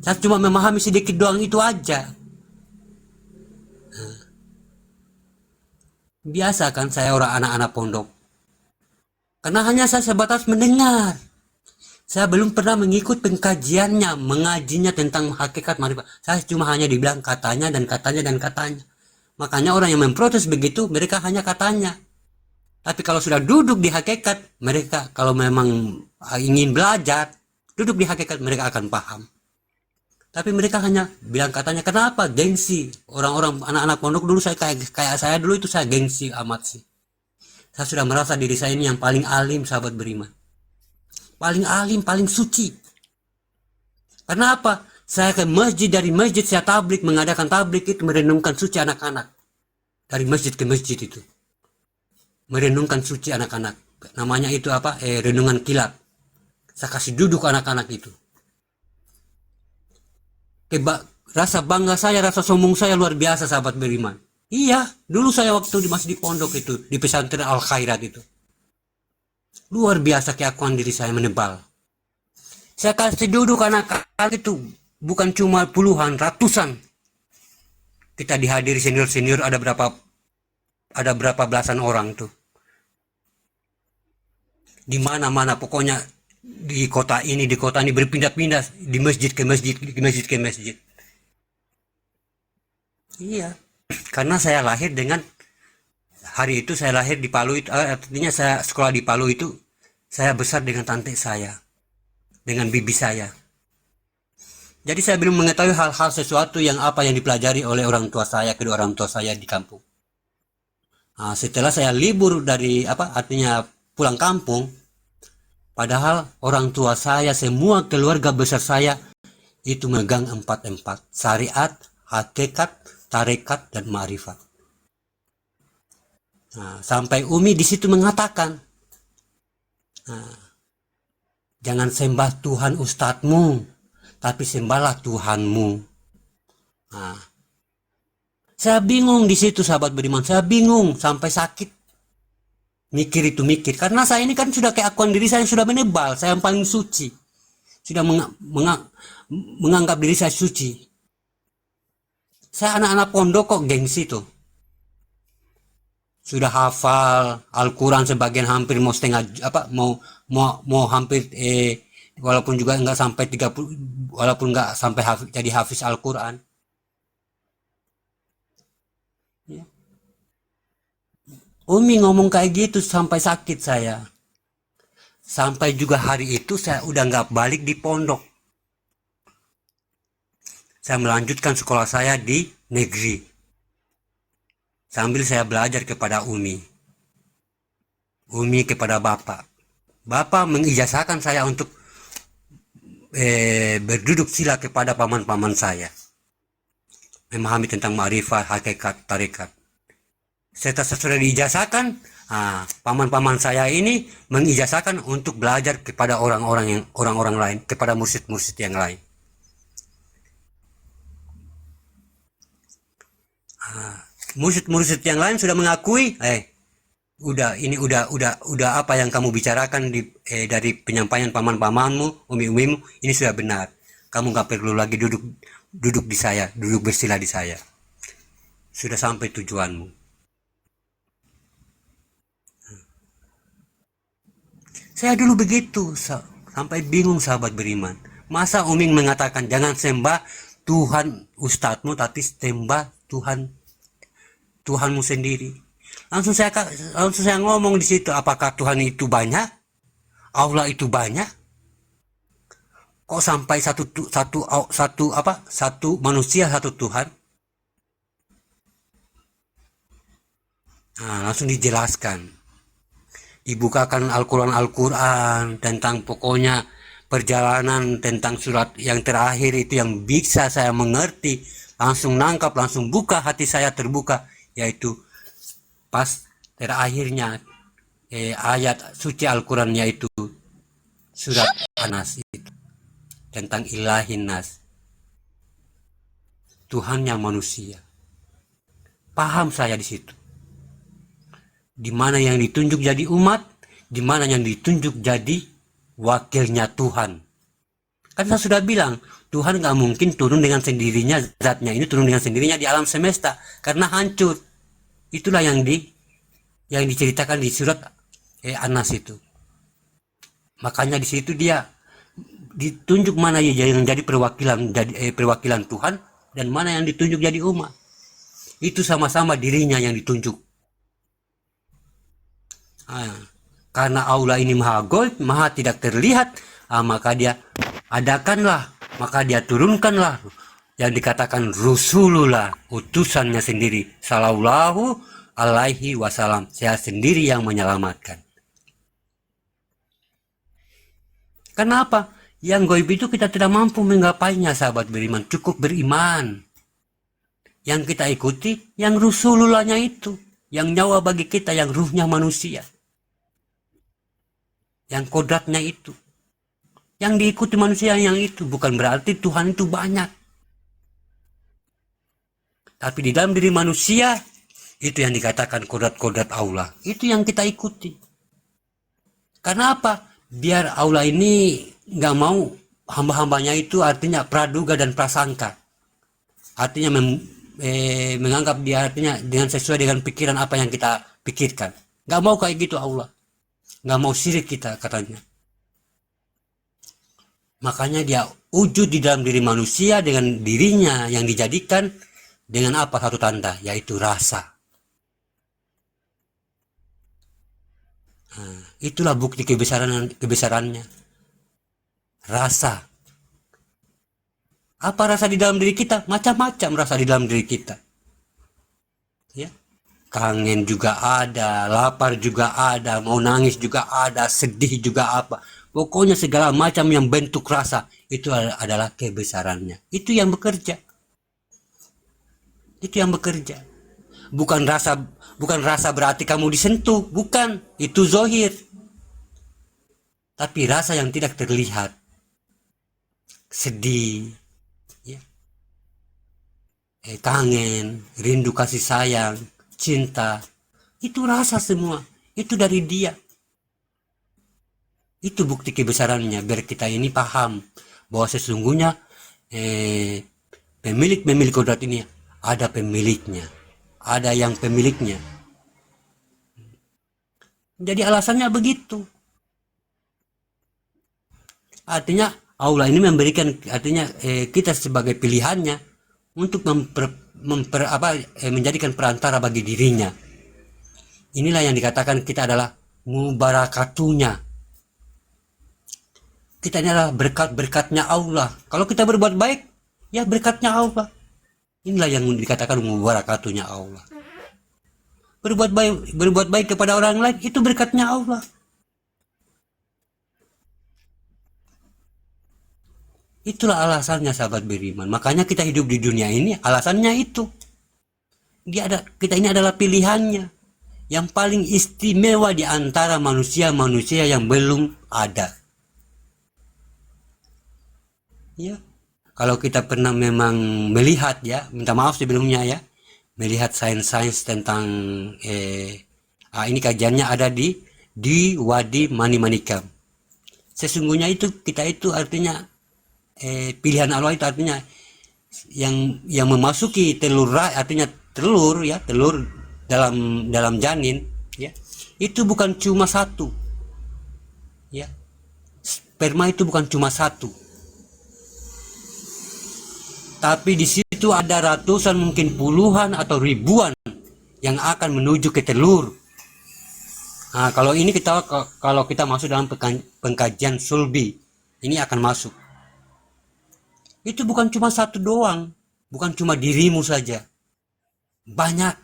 Saya cuma memahami sedikit doang itu aja. Biasa kan saya orang anak-anak pondok. Karena hanya saya sebatas mendengar. Saya belum pernah mengikut pengkajiannya, mengajinya tentang hakikat marifat. Saya cuma hanya dibilang katanya dan katanya dan katanya. Makanya orang yang memprotes begitu, mereka hanya katanya. Tapi kalau sudah duduk di hakikat, mereka kalau memang ingin belajar, duduk di hakikat mereka akan paham. Tapi mereka hanya bilang katanya, kenapa? Gengsi. Orang-orang anak-anak pondok dulu saya kayak saya dulu itu saya gengsi amat sih. Saya sudah merasa diri saya ini yang paling alim, sahabat beriman. Paling alim, paling suci. Karena apa? Saya ke masjid, dari masjid saya tablik, mengadakan tablik itu merenungkan suci anak-anak. Dari masjid ke masjid itu. merenungkan suci anak-anak. Namanya itu apa? Renungan kilat. Saya kasih duduk anak-anak itu. Rasa bangga saya, rasa sombong saya luar biasa, sahabat beriman. Iya, dulu saya waktu masih di pondok itu, di pesantren Al Khairat itu. Luar biasa keakuan diri saya menebal. Saya kasih duduk anak-anak itu, bukan cuma puluhan, ratusan. Kita dihadiri senior-senior ada berapa belasan orang tuh. Di mana-mana pokoknya di kota ini berpindah-pindah, di masjid ke masjid, di masjid ke masjid. Iya, karena saya lahir dengan hari itu saya lahir di Palu itu, artinya saya sekolah di Palu itu, saya besar dengan tante saya, dengan bibi saya. Jadi saya belum mengetahui hal-hal sesuatu yang dipelajari oleh orang tua saya, kedua orang tua saya di kampung. Nah, setelah saya libur dari artinya pulang kampung, padahal orang tua saya, semua keluarga besar saya itu megang 4 syariat, hakikat, tarekat, dan ma'rifat. Nah, sampai Umi di situ mengatakan, jangan sembah Tuhan ustadzmu, tapi sembahlah Tuhanmu. Nah, saya bingung di situ, sahabat beriman. Saya bingung sampai sakit. Mikir karena saya ini kan sudah keakuan diri saya sudah menebal, saya yang paling suci. Sudah menganggap diri saya suci. Saya anak-anak pondok kok gengsi tuh. Sudah hafal Al-Quran sebagian hampir mau setengah mau hampir walaupun juga enggak sampai 30, walaupun enggak sampai jadi hafiz Al-Quran. Ya. Umi ngomong kayak gitu sampai sakit saya. Sampai juga hari itu saya udah nggak balik di pondok. Saya melanjutkan sekolah saya di negeri. Sambil saya belajar kepada Umi kepada Bapak. Bapak mengijazahkan saya untuk berduduk sila kepada paman-paman saya. Memahami tentang ma'rifat, hakikat, tarekat. Setelah sudah diijazahkan, paman-paman saya ini mengijazahkan untuk belajar kepada orang-orang lain, kepada mursyid-mursyid yang lain. Mursyid-mursyid yang lain sudah mengakui, udah apa yang kamu bicarakan dari penyampaian paman-pamanmu, umi-umimu, ini sudah benar. Kamu nggak perlu lagi duduk di saya, duduk bersila di saya. Sudah sampai tujuanmu. Saya dulu begitu, sampai bingung, sahabat beriman. Masa Umi mengatakan jangan sembah Tuhan ustadzmu, tapi sembah Tuhanmu sendiri. Langsung saya ngomong di situ, apakah Tuhan itu banyak? Allah itu banyak? Kok sampai satu manusia satu Tuhan? Nah, langsung dijelaskan. Dibukakan Al-Quran tentang pokoknya perjalanan tentang surat yang terakhir itu yang bisa saya mengerti, langsung nangkap, langsung buka, hati saya terbuka, yaitu pas terakhirnya ayat suci Al-Quran, yaitu surat An-Nas itu tentang ilahin nas, Tuhannya manusia. Paham saya di situ. Di mana yang ditunjuk jadi umat, di mana yang ditunjuk jadi wakilnya Tuhan. Kan saya sudah bilang, Tuhan nggak mungkin turun dengan sendirinya, zatnya ini turun dengan sendirinya di alam semesta, karena hancur. Itulah yang diceritakan di surat An-Nas itu. Makanya di situ dia ditunjuk mana yang jadi perwakilan Tuhan, dan mana yang ditunjuk jadi umat. Itu sama-sama dirinya yang ditunjuk. Karena Allah ini maha gaib, maha tidak terlihat, maka dia adakanlah, maka dia turunkanlah yang dikatakan Rasulullah, utusannya sendiri, sallallahu alaihi wasallam, saya sendiri yang menyelamatkan. Kenapa? Yang gaib itu kita tidak mampu menggapainya, sahabat beriman, cukup beriman. Yang kita ikuti yang Rasulullahnya itu. yang nyawa bagi kita, yang ruhnya manusia, yang kodratnya itu, yang diikuti manusia yang itu. Bukan berarti Tuhan itu banyak, tapi di dalam diri manusia itu yang dikatakan kodrat-kodrat Allah, itu yang kita ikuti. Karena apa? Biar Allah ini nggak mau hamba-hambanya itu artinya praduga dan prasangka, artinya menganggap dia artinya dengan sesuai dengan pikiran apa yang kita pikirkan. Nggak mau kayak gitu Allah, nggak mau syirik kita katanya. Makanya dia wujud di dalam diri manusia dengan dirinya yang dijadikan dengan apa? Satu tanda, yaitu rasa. Nah, itulah bukti kebesarannya. Rasa. Apa rasa di dalam diri kita? Macam-macam rasa di dalam diri kita. Ya. Kangen juga ada, lapar juga ada, mau nangis juga ada, sedih juga apa. Pokoknya segala macam yang bentuk rasa itu adalah kebesarannya. Itu yang bekerja. Itu yang bekerja. Bukan rasa berarti kamu disentuh, bukan. Itu zohir. Tapi rasa yang tidak terlihat. Sedih, ya. Kangen, rindu kasih sayang, cinta. Itu rasa semua. Itu dari dia. Itu bukti kebesarannya, biar kita ini paham bahwa sesungguhnya pemilik kodrat ini ada pemiliknya, ada yang pemiliknya. Jadi alasannya begitu. Artinya Allah ini memberikan, artinya kita sebagai pilihannya untuk menjadikan perantara bagi dirinya. Inilah yang dikatakan kita adalah mubarakatunya. Kita ini adalah berkat-berkatnya Allah. Kalau kita berbuat baik, ya berkatnya Allah. Inilah yang dikatakan mubarakatunya Allah. Berbuat baik kepada orang lain, itu berkatnya Allah. Itulah alasannya sahabat beriman. Makanya kita hidup di dunia ini, alasannya itu. Kita ini adalah pilihannya yang paling istimewa di antara manusia-manusia yang belum ada. Ya, kalau kita pernah memang melihat, ya, minta maaf sebelumnya ya, melihat sains-sains tentang ini kajiannya ada di Wadi Manimanikam. Sesungguhnya itu kita itu artinya pilihan Allah itu artinya yang memasuki telur, artinya telur ya, telur dalam janin ya, itu bukan cuma satu ya, sperma itu bukan cuma satu, tapi di situ ada ratusan, mungkin puluhan atau ribuan yang akan menuju ke telur. Nah, kalau kita masuk dalam pengkajian sulbi, ini akan masuk. Itu bukan cuma satu doang, bukan cuma dirimu saja. Banyak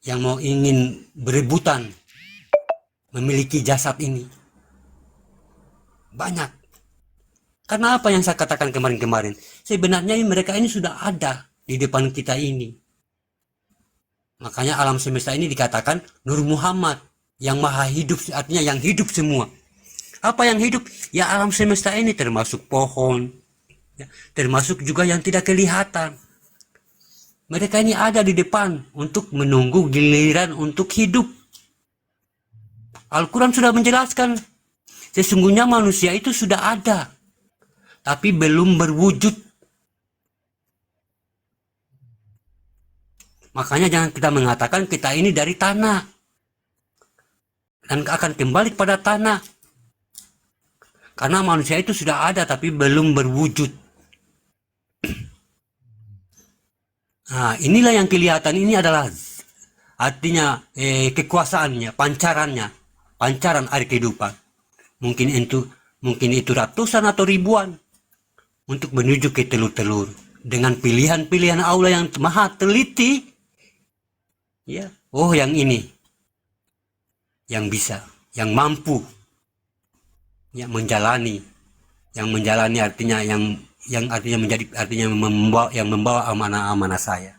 yang mau ingin berebutan memiliki jasad ini. Banyak. Karena apa yang saya katakan kemarin-kemarin? Sebenarnya mereka ini sudah ada di depan kita ini. Makanya alam semesta ini dikatakan Nur Muhammad, yang maha hidup, artinya yang hidup semua. Apa yang hidup? Ya alam semesta ini, termasuk pohon, ya, termasuk juga yang tidak kelihatan. Mereka ini ada di depan untuk menunggu giliran untuk hidup. Al-Quran sudah menjelaskan, sesungguhnya manusia itu sudah ada, tapi belum berwujud. Makanya jangan kita mengatakan kita ini dari tanah dan akan kembali kepada tanah. Karena manusia itu sudah ada tapi belum berwujud. Nah, inilah yang kelihatan, ini adalah artinya kekuasaannya, pancaran air kehidupan. Mungkin itu ratusan atau ribuan untuk menuju ke telur-telur dengan pilihan-pilihan Allah yang maha teliti. Ya, oh yang ini yang bisa, yang mampu, ya menjalani artinya yang artinya menjadi, artinya membawa amanah-amanah saya.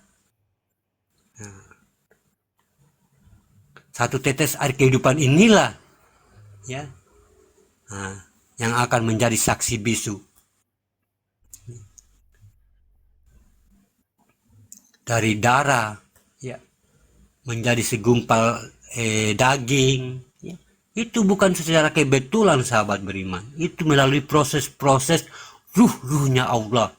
Nah, Satu tetes air kehidupan inilah ya, yang akan menjadi saksi bisu. Dari darah ya menjadi segumpal daging ya. Itu bukan secara kebetulan sahabat beriman, itu melalui proses-proses ruhnya Allah.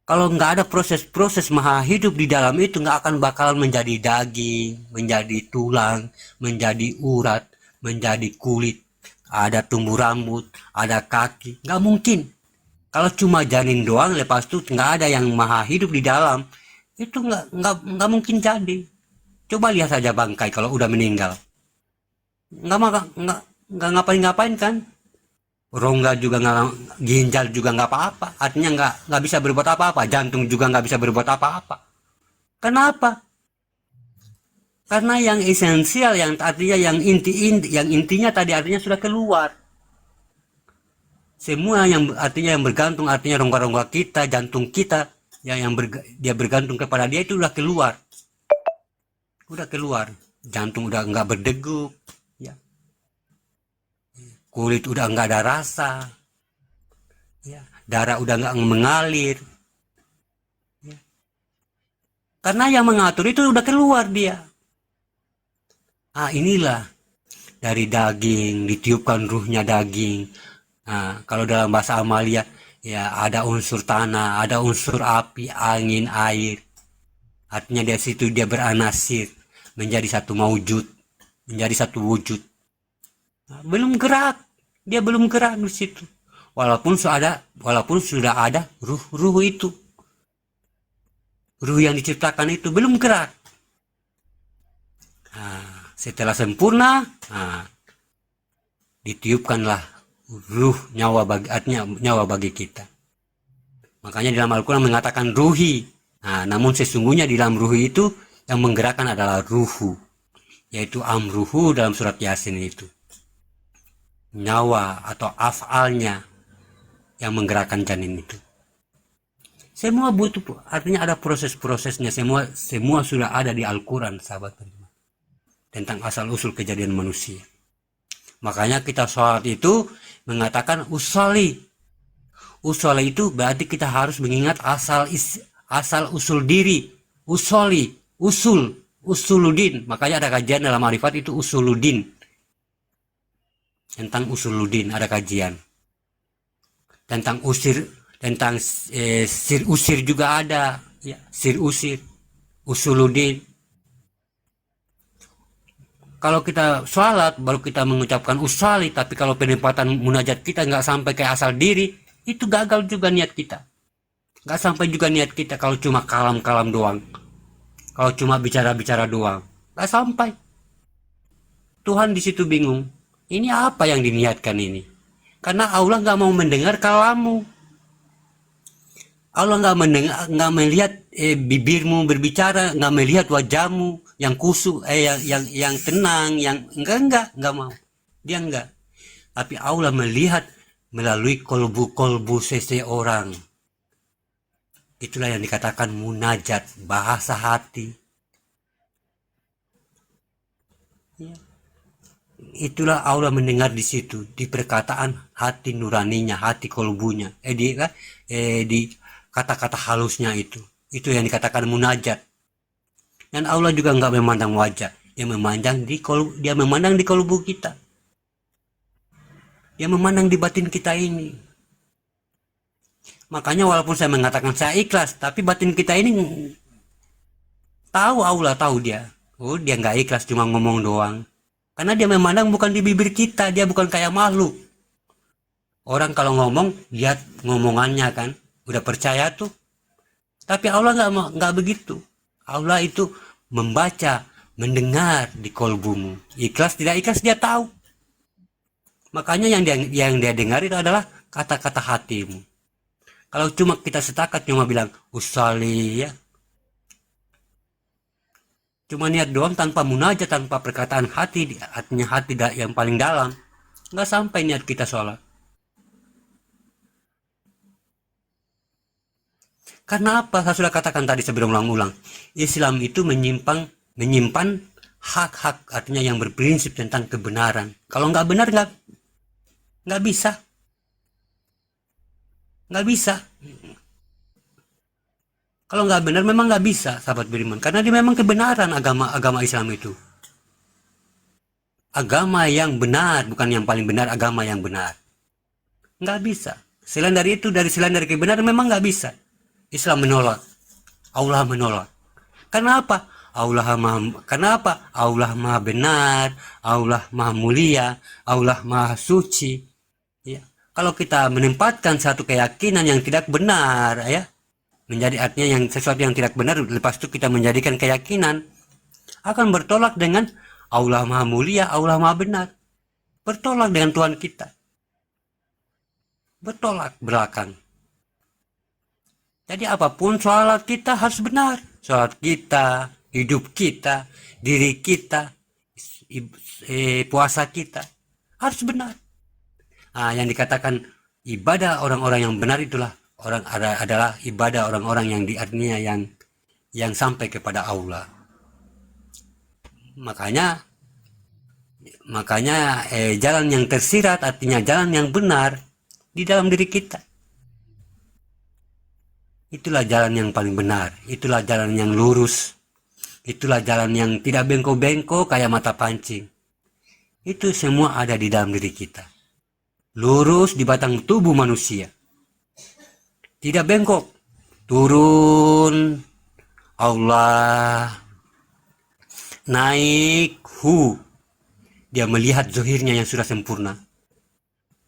Kalau nggak ada proses-proses maha hidup di dalam itu, nggak akan bakalan menjadi daging, menjadi tulang, menjadi urat, menjadi kulit, ada tumbuh rambut, ada kaki. Nggak mungkin. Kalau cuma janin doang, lepas itu nggak ada yang maha hidup di dalam, itu nggak mungkin jadi. Coba lihat saja bangkai kalau udah meninggal, nggak ngapain-ngapain kan. Rongga juga nggak, ginjal juga nggak apa-apa, artinya nggak bisa berbuat apa-apa, jantung juga nggak bisa berbuat apa-apa. Kenapa? Karena yang esensial, yang artinya yang intinya tadi artinya sudah keluar. Semua yang artinya yang bergantung, artinya rongga-rongga kita, jantung kita dia bergantung kepada dia itu udah keluar. Jantung udah nggak berdegup ya, kulit udah nggak ada rasa ya, darah udah nggak mengalir ya. Karena yang mengatur itu udah keluar dia. Inilah dari daging ditiupkan ruhnya daging. Kalau dalam bahasa Amalia ya ada unsur tanah, ada unsur api, angin, air. Artinya dari situ dia beranasir menjadi satu maujud, menjadi satu wujud. Belum gerak, dia belum gerak di situ. Walaupun sudah ada ruh itu, ruh yang diciptakan itu belum gerak. Setelah sempurna, ditiupkanlah ruh, nyawa bagi kita. Makanya dalam Al-Quran mengatakan ruhi. Namun sesungguhnya di dalam ruhi itu yang menggerakkan adalah ruhu, yaitu amruhu dalam surat Yasin itu. Nyawa atau af'alnya yang menggerakkan janin itu. Semua butuh, artinya ada proses-prosesnya, semua sudah ada di Al-Quran sahabat beriman, tentang asal-usul kejadian manusia. Makanya kita sholat itu mengatakan usali. Usali itu berarti kita harus mengingat asal usul diri. Usoli, usuluddin. Makanya ada kajian dalam Ma'rifat itu usuluddin. Tentang usuluddin ada kajian. Tentang sir usir juga ada ya, sir usir, usuluddin. Kalau kita sholat baru kita mengucapkan usali, tapi kalau penempatan munajat kita nggak sampai ke asal diri, itu gagal juga niat kita. Nggak sampai juga niat kita kalau cuma kalam-kalam doang, kalau cuma bicara-bicara doang, nggak sampai. Tuhan di situ bingung, ini apa yang diniatkan ini? Karena Allah nggak mau mendengar kalamu. Allah nggak melihat bibirmu berbicara, nggak melihat wajahmu yang kusuk, yang tenang, yang enggak mau. Dia enggak. Tapi Allah melihat melalui kolbu seseorang. Itulah yang dikatakan munajat, bahasa hati. Ya. Itulah Allah mendengar di situ, di perkataan hati nuraninya, hati kolbunya, di kata-kata halusnya itu yang dikatakan munajat. Dan Allah juga nggak memandang wajah, dia memandang di kolbu kita, dia memandang di batin kita ini. Makanya walaupun saya mengatakan saya ikhlas, tapi batin kita ini tahu, Allah tahu dia nggak ikhlas, cuma ngomong doang. Karena dia memandang bukan di bibir kita, dia bukan kayak makhluk. Orang kalau ngomong, lihat ngomongannya kan, udah percaya tuh. Tapi Allah nggak begitu. Allah itu membaca, mendengar di kolbumu. Ikhlas tidak ikhlas dia tahu. Makanya yang dia dengar itu adalah kata-kata hatimu. Kalau cuma kita setakat cuma bilang usali ya, cuma niat doang tanpa munajat, tanpa perkataan hati, artinya hati yang paling dalam, nggak sampai niat kita sholat. Karena apa? Saya sudah katakan tadi sebelum ulang-ulang, Islam itu menyimpang menyimpan hak-hak, artinya yang berprinsip tentang kebenaran. Kalau nggak benar nggak bisa, nggak bisa. Kalau nggak benar memang nggak bisa, sahabat beriman, karena dia memang kebenaran. Agama Islam itu agama yang benar, bukan yang paling benar, agama yang benar. Nggak bisa. Selain dari itu, selain dari kebenaran memang nggak bisa. Islam menolak, Allah menolak. Kenapa? Kenapa? Allah maha benar, Allah maha mulia, Allah maha suci. Ya. Kalau kita menempatkan satu keyakinan yang tidak benar, ya, menjadi artinya yang sesuatu yang tidak benar, lepas itu kita menjadikan keyakinan, akan bertolak dengan Allah maha mulia, Allah maha benar. Bertolak dengan Tuhan kita. Bertolak belakang. Jadi apapun sholat kita harus benar. Sholat kita, hidup kita, diri kita, puasa kita harus benar. Nah, yang dikatakan ibadah orang-orang yang benar itulah adalah ibadah orang-orang yang artinya yang sampai kepada Allah. Makanya jalan yang tersirat, artinya jalan yang benar di dalam diri kita. Itulah jalan yang paling benar, itulah jalan yang lurus, itulah jalan yang tidak bengkok-bengkok kayak mata pancing. Itu semua ada di dalam diri kita. Lurus di batang tubuh manusia. Tidak bengkok. Turun Allah. Naik dia melihat zahirnya yang sudah sempurna.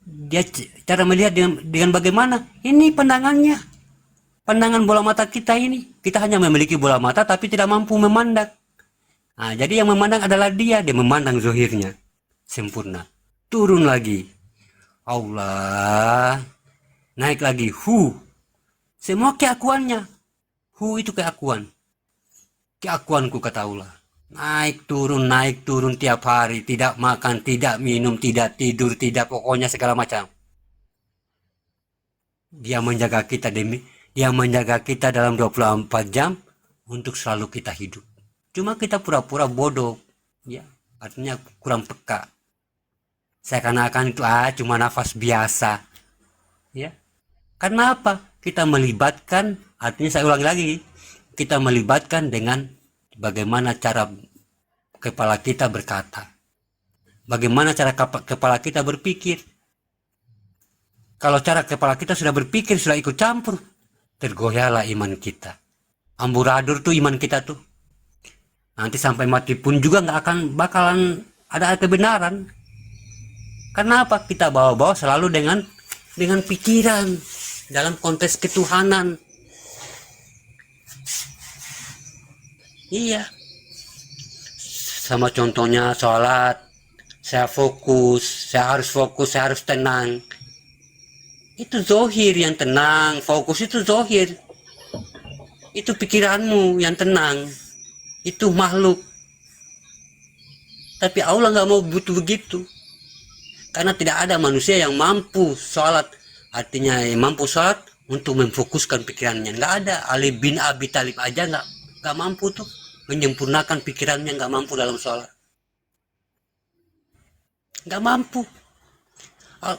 Dia cara melihat dengan bagaimana? Ini pandangannya. Pandangan bola mata kita ini. Kita hanya memiliki bola mata tapi tidak mampu memandang. Nah, jadi yang memandang adalah dia memandang zahirnya sempurna. Turun lagi Allah, naik lagi semua keakuannya. Itu keakuanku kata Allah. Naik turun tiap hari, tidak makan, tidak minum, tidak tidur, tidak pokoknya segala macam. Dia menjaga kita dalam 24 jam untuk selalu kita hidup. Cuma kita pura-pura bodoh, ya, artinya kurang peka. Seakan-akan itu cuma nafas biasa, ya. Karena apa? Kita melibatkan, artinya saya ulangi lagi, kita melibatkan dengan bagaimana cara kepala kita berkata, bagaimana cara kepala kita berpikir. Kalau cara kepala kita sudah berpikir, sudah ikut campur, tergoyahlah iman kita. Amburadul tuh iman kita tuh. Nanti sampai mati pun juga bakalan ada kebenaran. Karena apa? Kita bawa-bawa selalu dengan pikiran dalam konteks ketuhanan. Iya. Sama contohnya sholat, saya harus tenang. Itu zohir yang tenang, fokus itu zohir. Itu pikiranmu yang tenang. Itu makhluk. Tapi Allah nggak mau butuh begitu. Karena tidak ada manusia yang mampu sholat, artinya mampu sholat untuk memfokuskan pikirannya. Nggak ada. Ali bin Abi Thalib aja nggak mampu tuh menyempurnakan pikirannya, nggak mampu dalam sholat. Nggak mampu.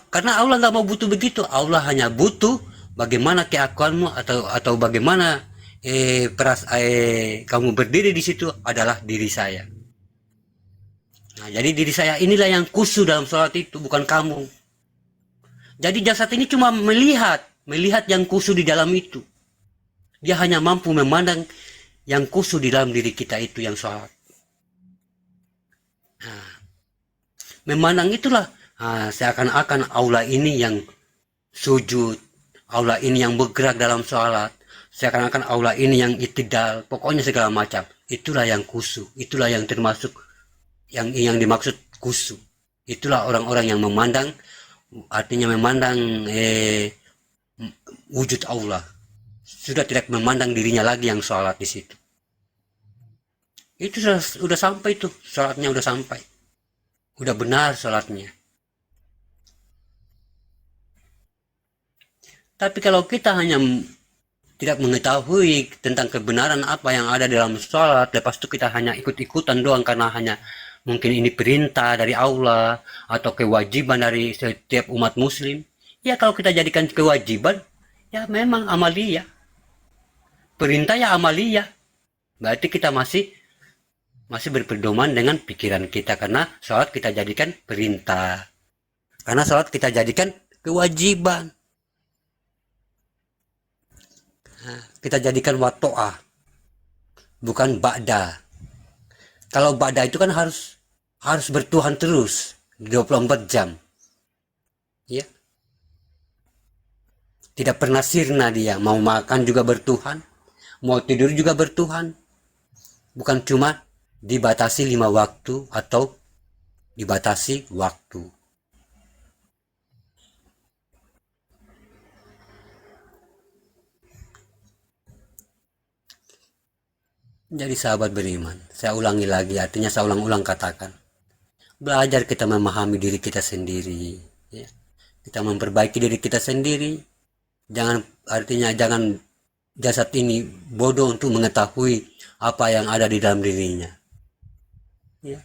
Karena Allah nggak mau butuh begitu. Allah hanya butuh bagaimana keakuanmu atau bagaimana kamu berdiri di situ adalah diri saya. Nah, jadi diri saya inilah yang khusyuk dalam sholat itu, bukan kamu. Jadi jasad ini cuma melihat yang khusyuk di dalam itu. Dia hanya mampu memandang yang khusyuk di dalam diri kita itu yang sholat. Nah, memandang itulah seakan-akan Allah ini yang sujud, Allah ini yang bergerak dalam sholat, seakan-akan Allah ini yang itidal, pokoknya segala macam. Itulah yang khusyuk, itulah yang termasuk yang dimaksud khusyuk. Itulah orang-orang yang memandang, artinya memandang wujud Allah. Sudah tidak memandang dirinya lagi yang sholat di situ. Itu sudah sampai tuh, sholatnya udah sampai. Udah benar sholatnya. Tapi kalau kita hanya tidak mengetahui tentang kebenaran apa yang ada dalam sholat, lepas itu kita hanya ikut-ikutan doang karena hanya mungkin ini perintah dari Allah atau kewajiban dari setiap umat muslim. Ya kalau kita jadikan kewajiban, ya memang amaliyah. Perintah ya amaliyah. Berarti kita masih berpedoman dengan pikiran kita, karena sholat kita jadikan perintah. Karena sholat kita jadikan kewajiban. Kita jadikan wato'ah, bukan ba'da. Kalau ba'da itu kan harus bertuhan terus 24 jam. Ya. Tidak pernah sirna dia, mau makan juga bertuhan, mau tidur juga bertuhan. Bukan cuma dibatasi 5 waktu atau dibatasi waktu. Jadi sahabat beriman, saya ulangi lagi, artinya saya ulang-ulang katakan, belajar kita memahami diri kita sendiri, ya. Kita memperbaiki diri kita sendiri. Jangan jasad ini bodoh untuk mengetahui apa yang ada di dalam dirinya. Ya.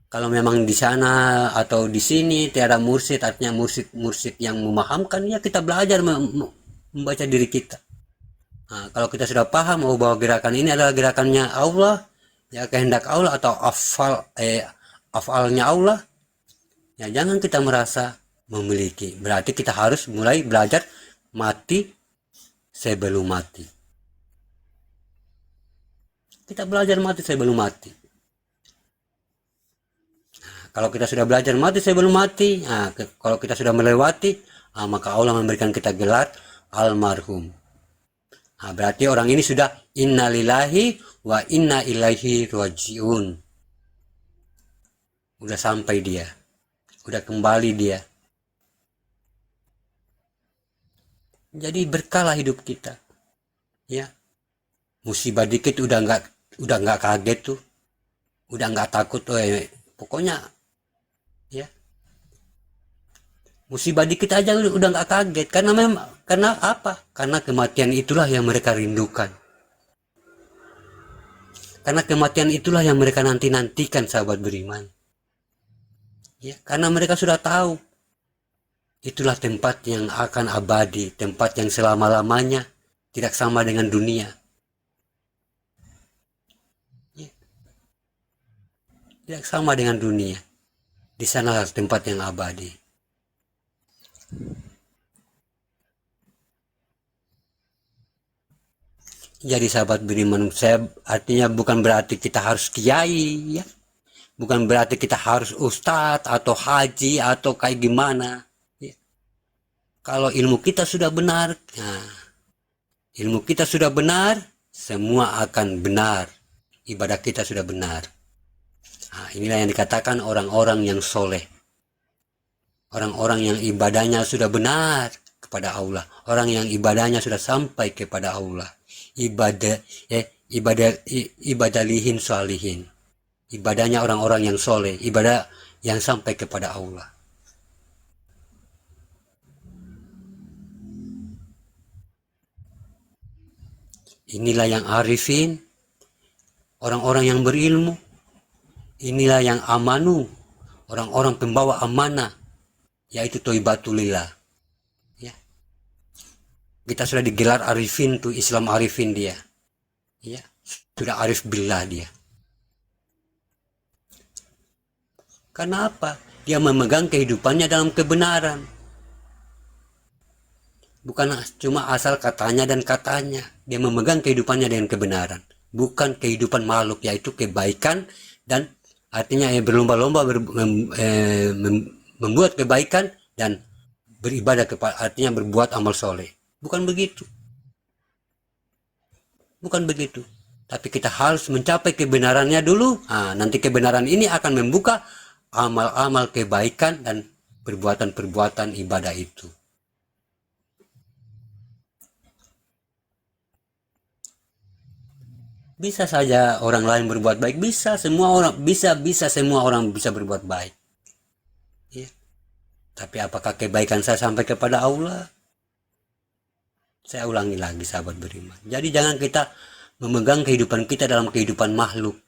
Kalau memang di sana atau di sini tiada mursyid, artinya mursyid yang memahamkan, ya kita belajar membaca diri kita. Nah, kalau kita sudah paham bahwa gerakan ini adalah gerakannya Allah, ya kehendak Allah atau afalnya Allah, ya jangan kita merasa memiliki. Berarti kita harus mulai belajar mati sebelum mati. Kita belajar mati sebelum mati. Nah, kalau kita sudah belajar mati sebelum mati, nah, kalau kita sudah melewati, maka Allah memberikan kita gelar almarhum. Nah, berarti orang ini sudah innalillahi wa inna ilaihi rajiun. Udah sampai dia. Udah kembali dia. Jadi berkala hidup kita. Ya. Musibah dikit udah nggak kaget tuh. Udah nggak takut, pokoknya ya. Musibah dikit aja udah nggak kaget, karena apa? Karena kematian itulah yang mereka rindukan. Karena kematian itulah yang mereka nantikan, sahabat beriman. Ya, karena mereka sudah tahu itulah tempat yang akan abadi, tempat yang selama-lamanya, tidak sama dengan dunia. Ya. Tidak sama dengan dunia. Di sana tempat yang abadi. Jadi sahabat beriman, saya artinya bukan berarti kita harus kiai, ya. Bukan berarti kita harus ustadz atau haji atau kayak gimana. Ya. Kalau ilmu kita sudah benar, semua akan benar. Ibadah kita sudah benar. Nah, inilah yang dikatakan orang-orang yang soleh. Orang-orang yang ibadahnya sudah benar kepada Allah, orang yang ibadahnya sudah sampai kepada Allah, ibadalihin sholihin, ibadahnya orang-orang yang soleh, ibadah yang sampai kepada Allah. Inilah yang arifin, orang-orang yang berilmu. Inilah yang amanu, orang-orang pembawa amanah, yaitu Thoibatulillah. Ya. Kita sudah digelar arifin tuh, Islam arifin dia. Ya, sudah arif billah dia. Karena apa? Dia memegang kehidupannya dalam kebenaran. Bukan cuma asal katanya dan katanya. Dia memegang kehidupannya dengan kebenaran. Bukan kehidupan makhluk, yaitu kebaikan, dan artinya berlomba-lomba membuat kebaikan dan beribadah kepada, artinya berbuat amal soleh. Bukan begitu. Bukan begitu. Tapi kita harus mencapai kebenarannya dulu. Nanti kebenaran ini akan membuka amal-amal kebaikan dan perbuatan-perbuatan ibadah itu. Bisa saja orang lain berbuat baik, bisa semua orang bisa berbuat baik. Ya. Tapi apakah kebaikan saya sampai kepada Allah? Saya ulangi lagi sahabat beriman. Jadi jangan kita memegang kehidupan kita dalam kehidupan makhluk,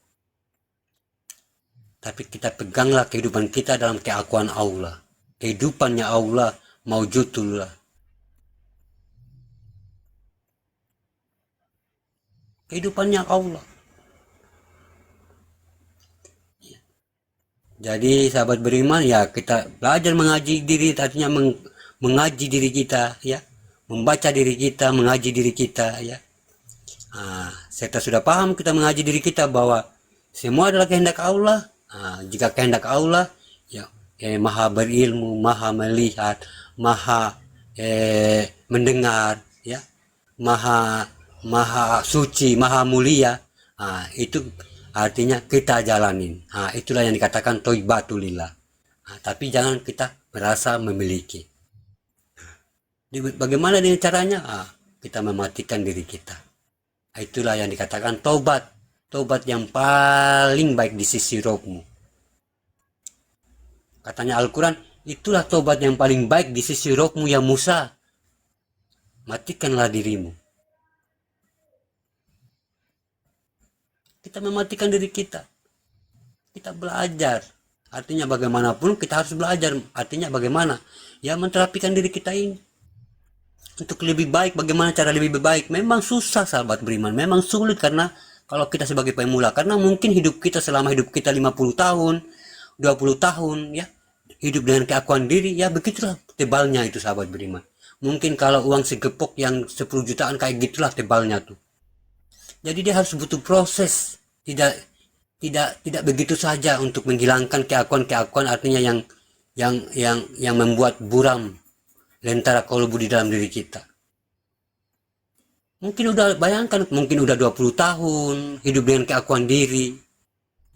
tapi kita peganglah kehidupan kita dalam keakuan Allah. Kehidupannya Allah maujudullah. Kehidupannya Allah. Jadi sahabat beriman, ya kita belajar mengaji diri, artinya mengaji diri kita, ya, membaca diri kita, mengaji diri kita, ya. Kita sudah paham, kita mengaji diri kita bahwa semua adalah kehendak Allah. Jika kehendak Allah, ya, maha berilmu, maha melihat, maha mendengar, ya, maha suci, maha mulia. Itu artinya kita jalanin. Itulah yang dikatakan toibatulillah. Tapi jangan kita merasa memiliki. Bagaimana dengan caranya? Kita mematikan diri kita. Itulah yang dikatakan taubat. Taubat yang paling baik di sisi Robmu. Katanya Al-Quran, itulah taubat yang paling baik di sisi Robmu ya Musa. Matikanlah dirimu. Kita mematikan diri kita. Kita belajar. Artinya bagaimanapun kita harus belajar. Artinya bagaimana? Ya menterapikan diri kita ini. Untuk lebih baik, bagaimana cara lebih baik. Memang susah sahabat beriman. Memang sulit karena kalau kita sebagai pemula. Karena mungkin hidup kita selama hidup kita 50 tahun, 20 tahun, ya. Hidup dengan keakuan diri, ya begitulah tebalnya itu sahabat beriman. Mungkin kalau uang segepok yang 10 jutaan kayak gitulah tebalnya tuh. Jadi dia harus butuh proses, tidak begitu saja untuk menghilangkan keakuan artinya yang membuat buram lentera kolbu di dalam diri kita. Mungkin udah bayangkan, mungkin udah 20 tahun hidup dengan keakuan diri.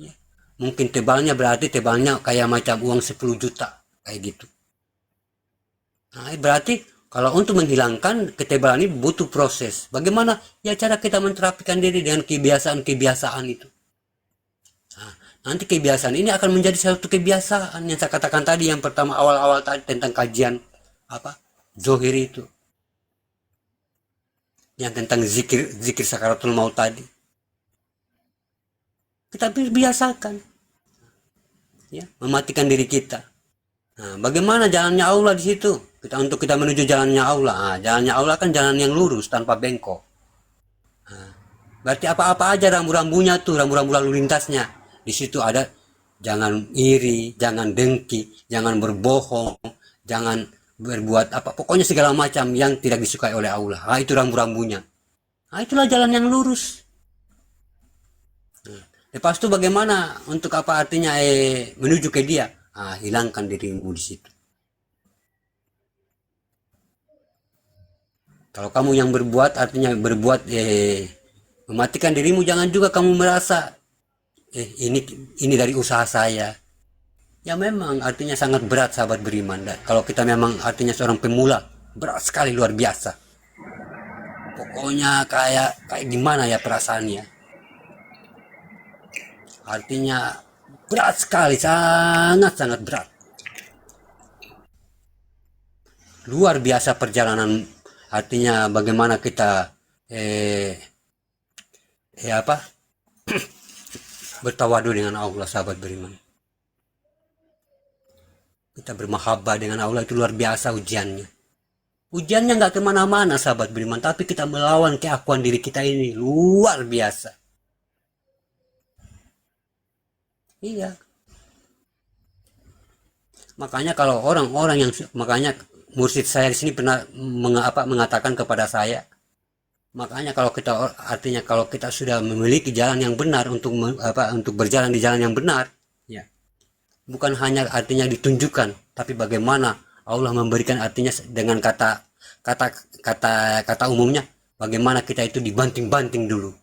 Ya. Mungkin tebalnya berarti tebalnya kayak macam uang 10 juta kayak gitu. Berarti kalau untuk menghilangkan ketebalan ini butuh proses. Bagaimana? Ya cara kita menterapikan diri dengan kebiasaan-kebiasaan itu. Nanti kebiasaan ini akan menjadi satu kebiasaan yang saya katakan tadi yang pertama awal-awal tadi tentang kajian Zohir itu. Yang tentang zikir sakaratul maut tadi. Kita biasakan. Ya, mematikan diri kita. Bagaimana jalannya Allah di situ? Untuk kita menuju jalannya Allah. Jalannya Allah kan jalan yang lurus tanpa bengkok. Berarti apa-apa aja rambu-rambunya tuh, rambu-rambu lalu lintasnya. Di situ ada jangan iri, jangan dengki, jangan berbohong, jangan berbuat apa, pokoknya segala macam yang tidak disukai oleh Allah. Itu rambu-rambunya. Itulah jalan yang lurus. Lepas itu bagaimana untuk apa artinya menuju ke dia? Hilangkan dirimu di situ. Kalau kamu yang berbuat artinya berbuat mematikan dirimu, jangan juga kamu merasa ini dari usaha saya. Ya memang artinya sangat berat sahabat beriman. Dan kalau kita memang artinya seorang pemula, berat sekali luar biasa. Pokoknya kayak gimana ya perasaannya. Artinya berat sekali, sangat berat. Luar biasa perjalanan, artinya bagaimana kita bertawadu dengan Allah sahabat beriman. Kita bermahabbah dengan Allah itu luar biasa ujiannya. Ujiannya nggak kemana-mana sahabat beriman, tapi kita melawan keakuan diri kita ini luar biasa. Iya. Makanya kalau orang-orang yang makanya mursyid saya di sini pernah mengatakan kepada saya, makanya kalau kita artinya kalau kita sudah memiliki jalan yang benar untuk berjalan di jalan yang benar, ya. Bukan hanya artinya ditunjukkan, tapi bagaimana Allah memberikan artinya dengan kata umumnya, bagaimana kita itu dibanting-banting dulu.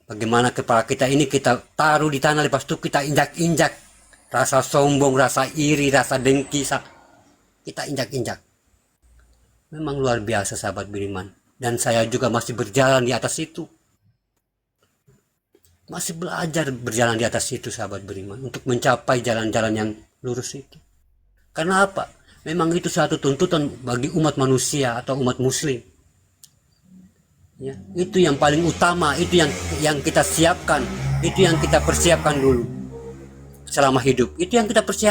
Bagaimana kepala kita ini kita taruh di tanah, lepas itu kita injak-injak. Rasa sombong, rasa iri, rasa dengki, kita injak-injak. Memang luar biasa sahabat beriman. Dan saya juga masih berjalan di atas itu. Masih belajar berjalan di atas itu sahabat beriman. Untuk mencapai jalan-jalan yang lurus itu. Karena apa? Memang itu satu tuntutan bagi umat manusia atau umat muslim. Ya, itu yang paling utama, itu yang kita siapkan, itu yang kita persiapkan dulu selama hidup. Itu yang kita persiapkan.